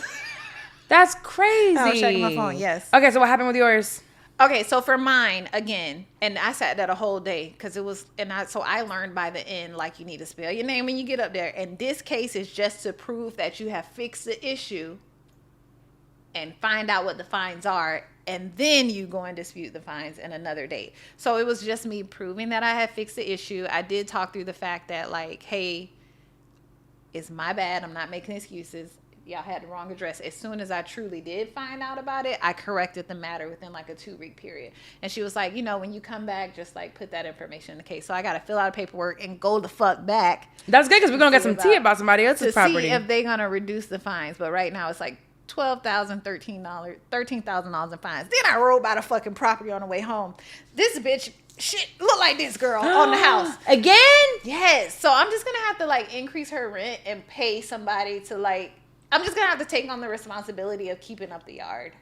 That's crazy. I was checking my phone. Yes. Okay, so what happened with yours? Okay, so for mine, again, and I sat there the whole day because it was, so I learned by the end, like, you need to spell your name when you get up there. And this case is just to prove that you have fixed the issue and find out what the fines are. And then you go and dispute the fines in another date. So it was just me proving that I had fixed the issue. I did talk through the fact that, like, hey, it's my bad. I'm not making excuses. Y'all had the wrong address. As soon as I truly did find out about it, I corrected the matter within like a 2-week period. And she was like, when you come back, just like put that information in the case. So I got to fill out paperwork and go the fuck back. That's good because we're going to get some tea about somebody else's property. To see if they're going to reduce the fines. But right now it's like $12,000, $13,000 in fines. Then I rode by the fucking property on the way home. This bitch, shit, look like this girl on the house. Again? Yes. So I'm just going to have to like increase her rent and pay somebody to like, I'm just going to have to take on the responsibility of keeping up the yard.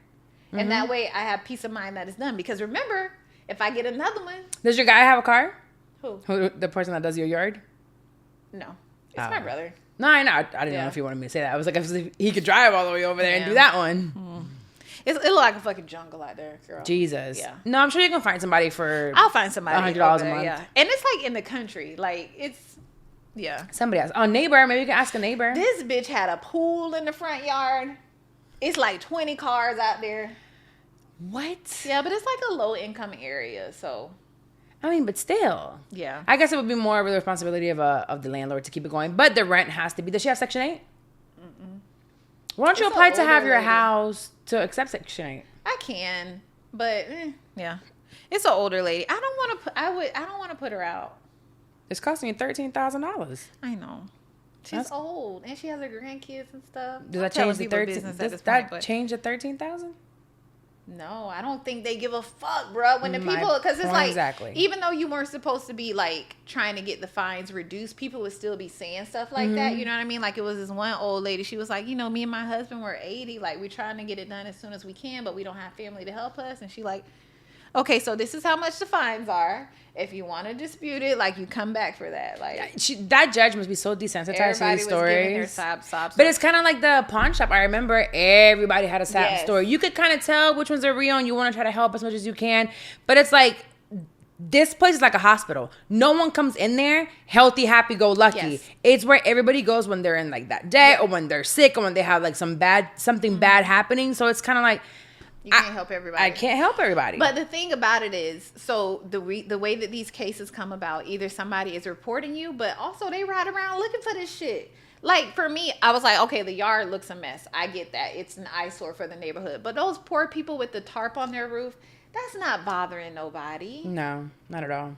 Mm-hmm. And that way I have peace of mind that it's done. Because remember, If I get another one. Does your guy have a car? Who? The person that does your yard? No. It's my brother. No, I know. I didn't know if you wanted me to say that. I was like, if he could drive all the way over there and do that one. It look like a fucking jungle out there, girl. Jesus. Yeah. No, I'm sure you can find somebody for. I'll find somebody $100 a month. Yeah. And it's like in the country. Like it's. Yeah. Somebody else. Oh, neighbor. Maybe you can ask a neighbor. This bitch had a pool in the front yard. It's like 20 cars out there. What? Yeah, but it's like a low income area, so. I mean, but still. Yeah. I guess it would be more of the responsibility of the landlord to keep it going. But the rent has to be. Does she have Section 8? Mm-mm. Why don't you apply to have your house to accept Section 8? I can, but yeah. It's an older lady. I don't want to put her out. It's costing you $13,000. I know. She's old and she has her grandkids and stuff. Does that change the 13? Does that change the 13,000? No, I don't think they give a fuck, bro. When the people, because it's like, even though you weren't supposed to be like trying to get the fines reduced, people would still be saying stuff like that. You know what I mean? Like it was this one old lady. She was like, me and my husband were 80. Like we're trying to get it done as soon as we can, but we don't have family to help us. And she like, okay, so this is how much the fines are. If you want to dispute it, like you come back for that. Like that judge must be so desensitized to these stories. Their sobs. But it's kind of like the pawn shop. I remember everybody had a sad story. You could kind of tell which ones are real, and you want to try to help as much as you can. But it's like this place is like a hospital. No one comes in there healthy, happy, go lucky. Yes. It's where everybody goes when they're in like that debt or when they're sick or when they have like something bad happening. So it's kind of like. You can't help everybody. I can't help everybody. But the thing about it is, so the way that these cases come about, either somebody is reporting you, but also they ride around looking for this shit. Like for me, I was like, okay, the yard looks a mess. I get that. It's an eyesore for the neighborhood. But those poor people with the tarp on their roof, that's not bothering nobody. No, not at all.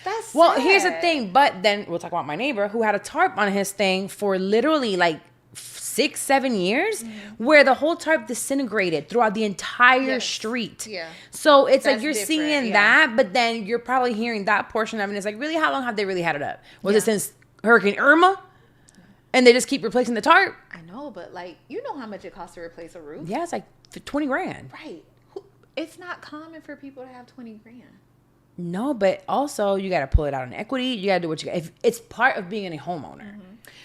That's sad. Here's the thing. But then we'll talk about my neighbor who had a tarp on his thing for literally like 6-7 years, where the whole tarp disintegrated throughout the entire street. Yeah. So it's like you're seeing that, but then you're probably hearing that portion of it. And it's like, really, how long have they really had it up? Was it since Hurricane Irma? And they just keep replacing the tarp? I know, but like, you know how much it costs to replace a roof? Yeah, it's like $20,000. Right. It's not common for people to have $20,000. No, but also you got to pull it out in equity. You got to do what you got. It's part of being a homeowner.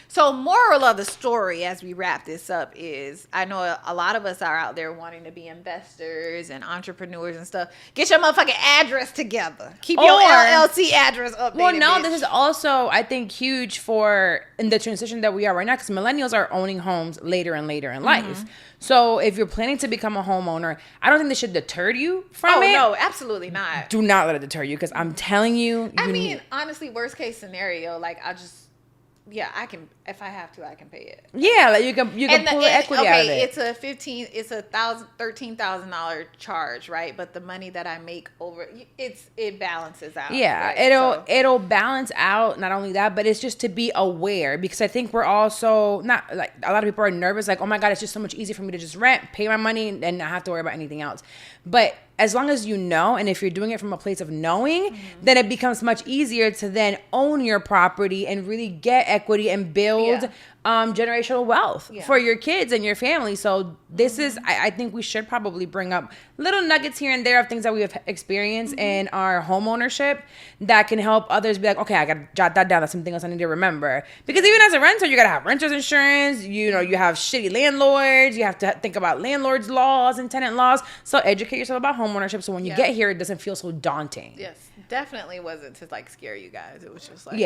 So moral of the story as we wrap this up is, I know a lot of us are out there wanting to be investors and entrepreneurs and stuff. Get your motherfucking address together. Keep your LLC address updated. Well, no, this is also, I think, huge for in the transition that we are right now, because millennials are owning homes later and later in life. So if you're planning to become a homeowner, I don't think this should deter you from it. Oh, no, absolutely not. Do not let it deter you, because I'm telling you. I mean, honestly, worst case scenario, like I can, if I have to, I can pay it. Yeah, like you can pull the equity out of it. It's a $13,000 charge, right? But the money that I make over, it balances out. Yeah, right? it'll balance out. Not only that, but it's just to be aware, because I think we're also not like, a lot of people are nervous, like, oh my God, it's just so much easier for me to just rent, pay my money, and not have to worry about anything else. But as long as you know, and if you're doing it from a place of knowing, then it becomes much easier to then own your property and really get equity and build generational wealth for your kids and your family. So this is, I think we should probably bring up little nuggets here and there of things that we have experienced in our home ownership that can help others be like, okay, I got to jot that down. That's something else I need to remember. Because even as a renter, you got to have renter's insurance. You know, you have shitty landlords. You have to think about landlords' laws and tenant laws. So educate yourself about home ownership, so when you get here, it doesn't feel so daunting. Yes, definitely wasn't to like scare you guys. It was just like,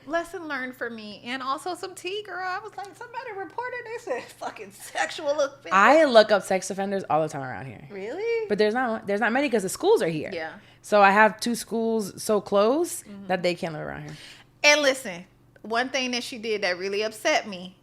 lesson learned for me. And also some tea, girl. I was like, somebody reported this as fucking sexual offense. I look up sex offenders all the time around here. Really? But there's not many, because the schools are here. Yeah. So I have 2 schools so close that they can't live around here. And listen, one thing that she did that really upset me,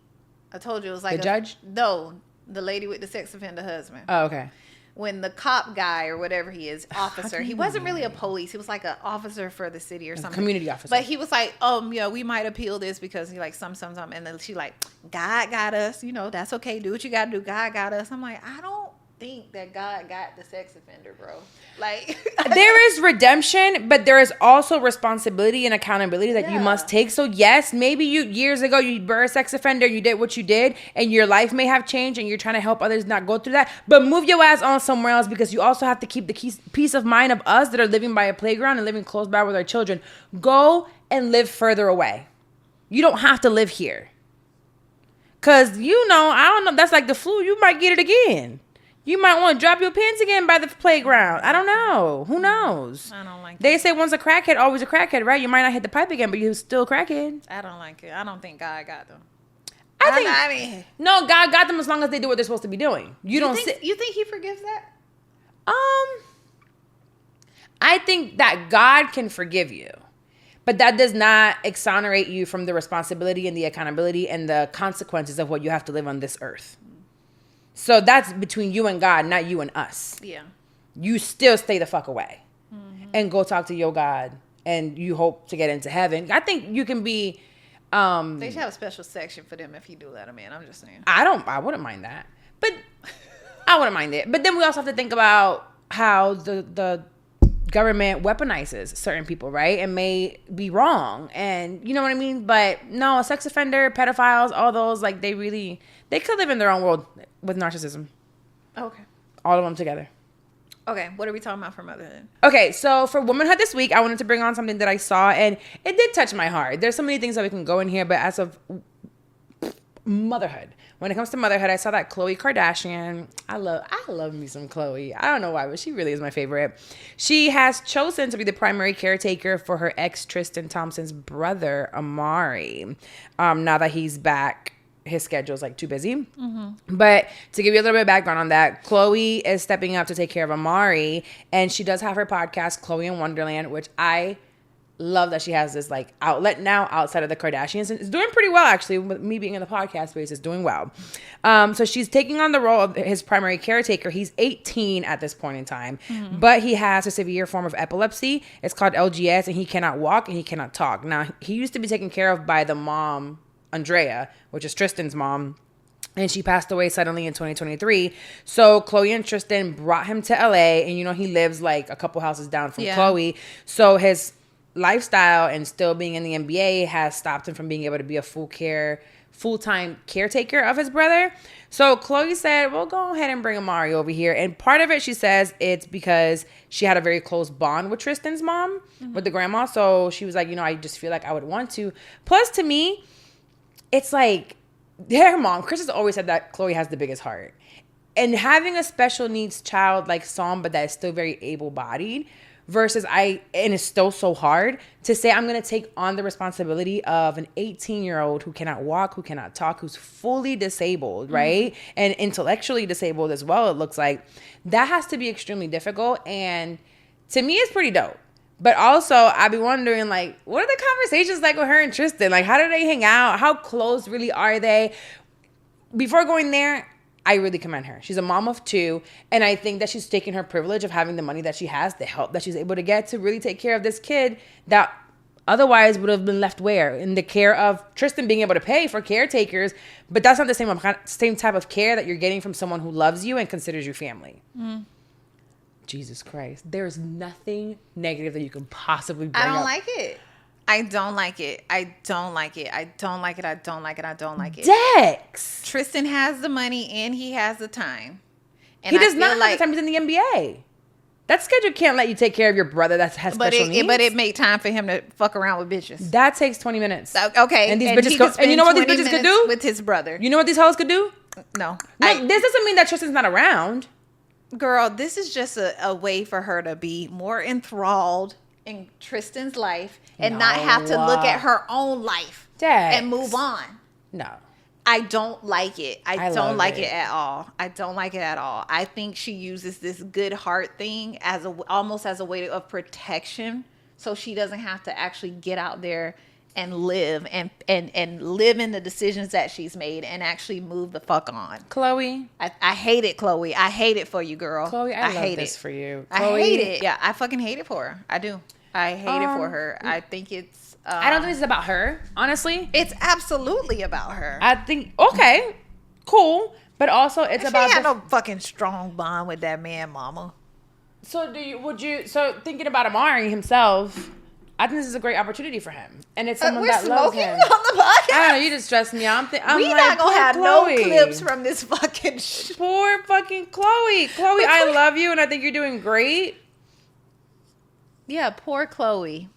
I told you, it was like the judge? No, the lady with the sex offender husband. Oh, okay. When the cop guy or whatever he is, officer, he wasn't really a police. He was like an officer for the city or something. Community officer. But he was like, we might appeal this because he like some. And then she like, God got us. You know, that's okay. Do what you got to do. God got us. I'm like, think that God got the sex offender, bro. Like, there is redemption, but there is also responsibility and accountability that you must take. So yes, maybe years ago you were a sex offender, you did what you did, and your life may have changed, and you're trying to help others not go through that. But move your ass on somewhere else, because you also have to keep the peace of mind of us that are living by a playground and living close by with our children. Go and live further away. You don't have to live here. Because, I don't know, that's like the flu. You might get it again. You might want to drop your pants again by the playground. I don't know. Who knows? I don't like it. They say once a crackhead, always a crackhead, right? You might not hit the pipe again, but you're still a crackhead. I don't like it. I don't think God got them. I mean, no, God got them as long as they do what they're supposed to be doing. You think he forgives that? I think that God can forgive you. But that does not exonerate you from the responsibility and the accountability and the consequences of what you have to live on this earth. So that's between you and God, not you and us. Yeah. You still stay the fuck away and go talk to your God, and you hope to get into heaven. I think you can be... they should have a special section for them if you do let them in. I'm just saying. I wouldn't mind that. But I wouldn't mind it. But then we also have to think about how the government weaponizes certain people, right? And may be wrong. And you know what I mean? But no, a sex offender, pedophiles, all those, like, they could live in their own world with narcissism. Okay. All of them together. Okay, what are we talking about for motherhood? Okay, so for womanhood this week, I wanted to bring on something that I saw, and it did touch my heart. There's so many things that we can go in here, but as of motherhood, when it comes to motherhood, I saw that Khloé Kardashian. I love me some Khloé. I don't know why, but she really is my favorite. She has chosen to be the primary caretaker for her ex Tristan Thompson's brother, Amari. Now that he's back, his schedule's like too busy. Mm-hmm. But to give you a little bit of background on that, Khloé is stepping up to take care of Amari, and she does have her podcast, Khloé in Wonderland, which I love that she has this like outlet now outside of the Kardashians, and it's doing pretty well, actually. With me being in the podcast space, it's doing well. So she's taking on the role of his primary caretaker. He's 18 at this point in time, but he has a severe form of epilepsy. It's called LGS, and he cannot walk and he cannot talk. Now, he used to be taken care of by the mom, Andrea, which is Tristan's mom, and she passed away suddenly in 2023. So Khloé and Tristan brought him to LA, and he lives like a couple houses down from Khloé. So his lifestyle and still being in the NBA has stopped him from being able to be a full-time caretaker of his brother. So Khloé said, well, go ahead and bring Amari over here. And part of it, she says, it's because she had a very close bond with Tristan's mom, with the grandma. So she was like, I just feel like I would want to. Plus, to me, it's like their mom, Chris, has always said that Khloé has the biggest heart. And having a special needs child like Som, but that is still very able-bodied, versus and it's still so hard to say, I'm going to take on the responsibility of an 18-year-old who cannot walk, who cannot talk, who's fully disabled, right? And intellectually disabled as well, it looks like. That has to be extremely difficult. And to me, it's pretty dope. But also, I'd be wondering, like, what are the conversations like with her and Tristan? Like, how do they hang out? How close really are they? Before going there, I really commend her. She's a mom of 2, and I think that she's taking her privilege of having the money that she has, the help that she's able to get to really take care of this kid that otherwise would have been left where? In the care of Tristan being able to pay for caretakers, but that's not the same type of care that you're getting from someone who loves you and considers you family. Jesus Christ. There's nothing negative that you can possibly bring up. I don't like it. I don't like it. I don't like it. I don't like it. I don't like it. I don't like it. Dex. Tristan has the money and he has the time. And he does not have the time. He's in the NBA. That schedule can't let you take care of your brother that has special needs. But it made time for him to fuck around with bitches. That takes 20 minutes. Okay. And these bitches go. And you know what these bitches could do? With his brother. You know what these hoes could do? No. This doesn't mean that Tristan's not around. Girl, this is just a way for her to be more enthralled in Tristan's life and not have to look at her own life and move on. No. I don't like it. I don't like it at all. I don't like it at all. I think she uses this good heart thing as almost as a way of protection, so she doesn't have to actually get out there and live and live in the decisions that she's made and actually move the fuck on. Khloé. I hate it, Khloé. I hate it for you, girl. Khloé, I hate this for you. Khloé, I hate it. Yeah, I fucking hate it for her. I do. I hate it for her. I think it's... I don't think it's about her, honestly. It's absolutely about her. I think, okay, cool. But also, it's about she had no fucking strong bond with that man, mama. So thinking about Amari himself, I think this is a great opportunity for him, and it's someone that loves him. On the podcast. I don't know. You just stress me out. We not gonna have no clips from this fucking. Poor fucking Khloé. Khloé, I love you, and I think you're doing great. Yeah, poor Khloé.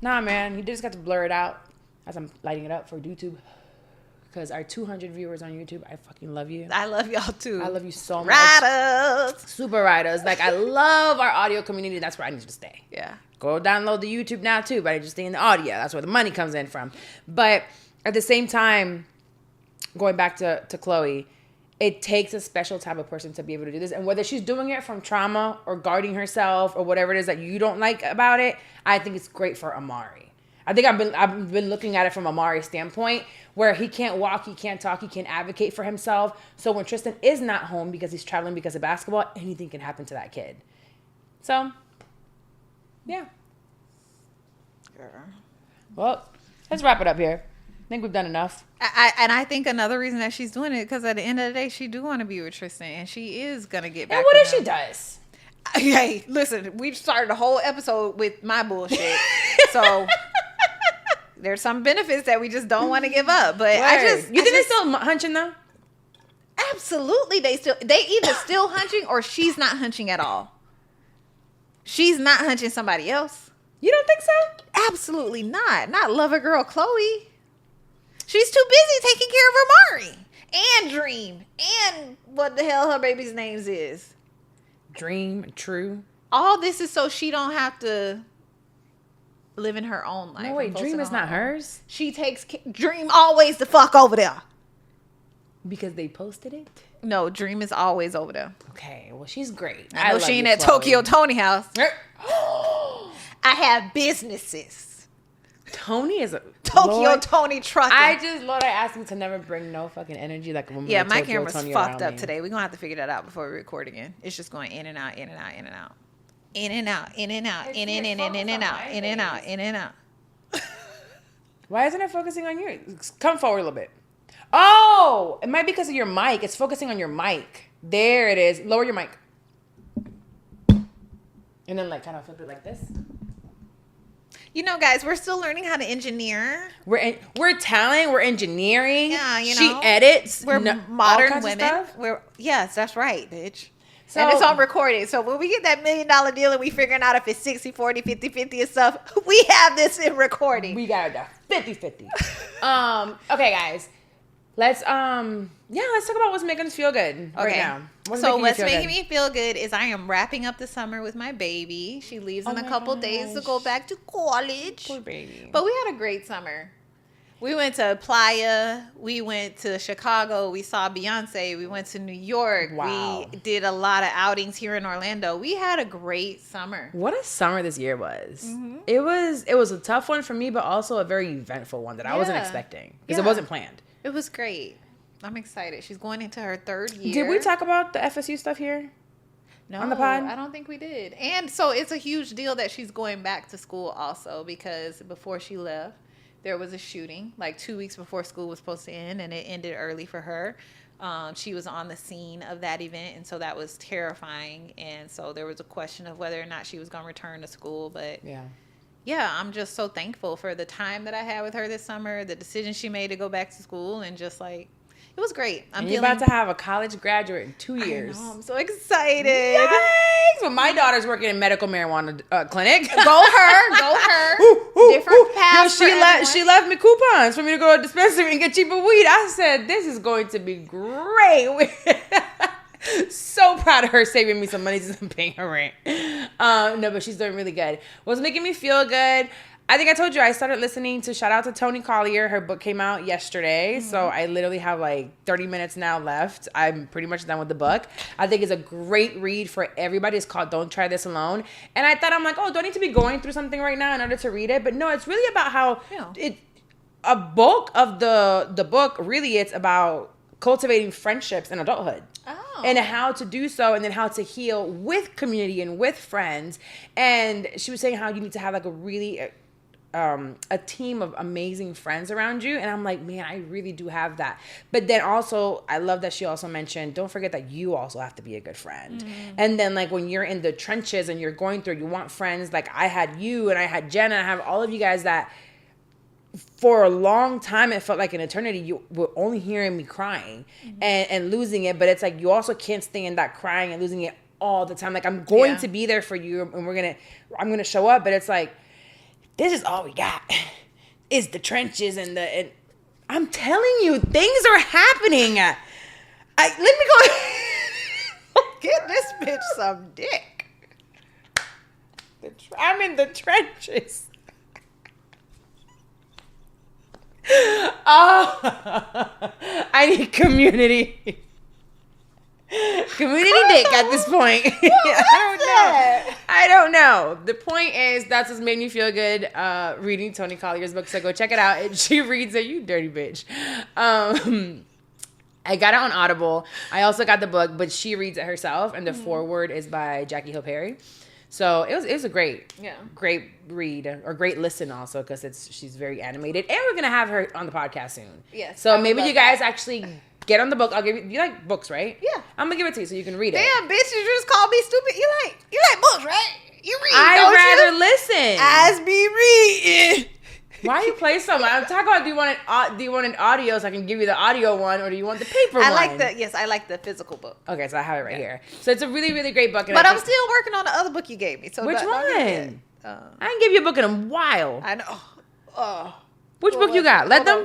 Nah, man, you just got to blur it out as I'm lighting it up for YouTube. Because our 200 viewers on YouTube, I fucking love you. I love y'all too. I love you so much. Riders. Super riders. Like, I love our audio community. That's where I need you to stay. Yeah. Go download the YouTube now too, but I just stay in the audio. That's where the money comes in from. But at the same time, going back to Khloé, it takes a special type of person to be able to do this. And whether she's doing it from trauma or guarding herself or whatever it is that you don't like about it, I think it's great for Amari. I think I've been looking at it from Amari's standpoint, where he can't walk, he can't talk, he can't advocate for himself. So when Tristan is not home because he's traveling because of basketball, anything can happen to that kid. So, yeah. Well, let's wrap it up here. I think we've done enough. I think another reason that she's doing it, because at the end of the day, she do want to be with Tristan, and she is gonna get back. And what if she does? Hey, listen, we started a whole episode with my bullshit, so there's some benefits that we just don't want to give up. But you think they're still hunching though? Absolutely, they either still hunching or she's not hunching at all. She's not hunching somebody else. You don't think so? Absolutely not. Not lover girl Khloé. She's too busy taking care of Amari and Dream and what the hell her baby's names is. Dream, True. All this is so she don't have to live in her own life. No, wait, Dream is not hers? She takes Dream always the fuck over there. Because they posted it? No, Dream is always over there. Okay, well, she's great. I know she ain't at Tokyo Tony house. I have businesses. Tony is a Tokyo Tony trucking. Lord, I asked him to never bring no fucking energy like a woman. Yeah, my camera's fucked up today. We're gonna have to figure that out before we record again. It's just going in and out, in and out, in and out. In and out, in and out, in and out, in and out, in and out, in and out. Why isn't it focusing on you? Come forward a little bit. Oh, it might be because of your mic. It's focusing on your mic. There it is. Lower your mic. And then like kind of flip it like this. You know, guys, we're still learning how to engineer. We're talent. We're engineering. Yeah, you know. She edits. We're modern women. Yes, that's right, bitch. So, and it's on recording. So when we get that $1 million deal and we figuring out if it's 60, 40, 50, 50 and stuff, we have this in recording. We got it 50-50. Okay, guys. Let's talk about what's making us feel good right now. What's making me feel good is I am wrapping up the summer with my baby. She leaves in a couple days to go back to college. Poor baby. But we had a great summer. We went to Playa. We went to Chicago. We saw Beyonce. We went to New York. Wow. We did a lot of outings here in Orlando. We had a great summer. What a summer this year was. Mm-hmm. It was a tough one for me, but also a very eventful one that I wasn't expecting because it wasn't planned. It was great. I'm excited. She's going into her third year. Did we talk about the FSU stuff here? No, on the pod? I don't think we did. And so it's a huge deal that she's going back to school also because before she left, there was a shooting like 2 weeks before school was supposed to end, and it ended early for her. She was on the scene of that event, and so that was terrifying. And so there was a question of whether or not she was going to return to school. But yeah, I'm just so thankful for the time that I had with her this summer, the decision she made to go back to school, and just like, it was great. You're about to have a college graduate in 2 years. I know, I'm so excited. Yikes! Well, my daughter's working in medical marijuana clinic. Go her. Different paths. She left me coupons for me to go to a dispensary and get cheaper weed. I said, this is going to be great. So proud of her saving me some money since I'm paying her rent. No, but she's doing really good. What's making me feel good? I think I told you I started listening to, shout out to Toni Collier. Her book came out yesterday. Mm-hmm. So I literally have like 30 minutes now left. I'm pretty much done with the book. I think it's a great read for everybody. It's called Don't Try This Alone. And I thought, I'm like, oh, do I need to be going through something right now in order to read it? But no, it's really about how a bulk of the book, really it's about cultivating friendships in adulthood. Oh. And how to do so, and then how to heal with community and with friends. And she was saying how you need to have like a really a team of amazing friends around you. And I'm like, man, I really do have that. But then also, I love that she also mentioned, don't forget that you also have to be a good friend. Mm-hmm. And then like when you're in the trenches and you're going through, you want friends. Like I had you and I had Jenna. I have all of you guys that for a long time, it felt like an eternity. You were only hearing me crying and losing it. But it's like, you also can't stay in that crying and losing it all the time. Like I'm going to be there for you and I'm going to show up. But it's like, this is all we got. Is the trenches and I'm telling you, things are happening. Let me go. Get this bitch some dick. I'm in the trenches. Oh, I need community. Community dick at this point. I don't know. The point is, that's what's made me feel good reading Toni Collier's book. So go check it out. And she reads it. You dirty bitch. I got it on Audible. I also got the book, but she reads it herself. And the foreword is by Jackie Hill Perry. So it was a great read or great listen also because she's very animated. And we're going to have her on the podcast soon. Yes. So maybe you guys actually get on the book. I'll give you like books, right? Yeah. I'm going to give it to you so you can read it. Damn, bitch, you just called me stupid. You like books, right? You read, I'd rather listen. As be reading. Why you play so much? I'm talking about do you want an audio so I can give you the audio one or do you want the paper one? I like the physical book. Okay, so I have it right here. So it's a really, really great book. But I'm still working on the other book you gave me. So which one? I didn't give you a book in a while. I know. Which book you got? Let them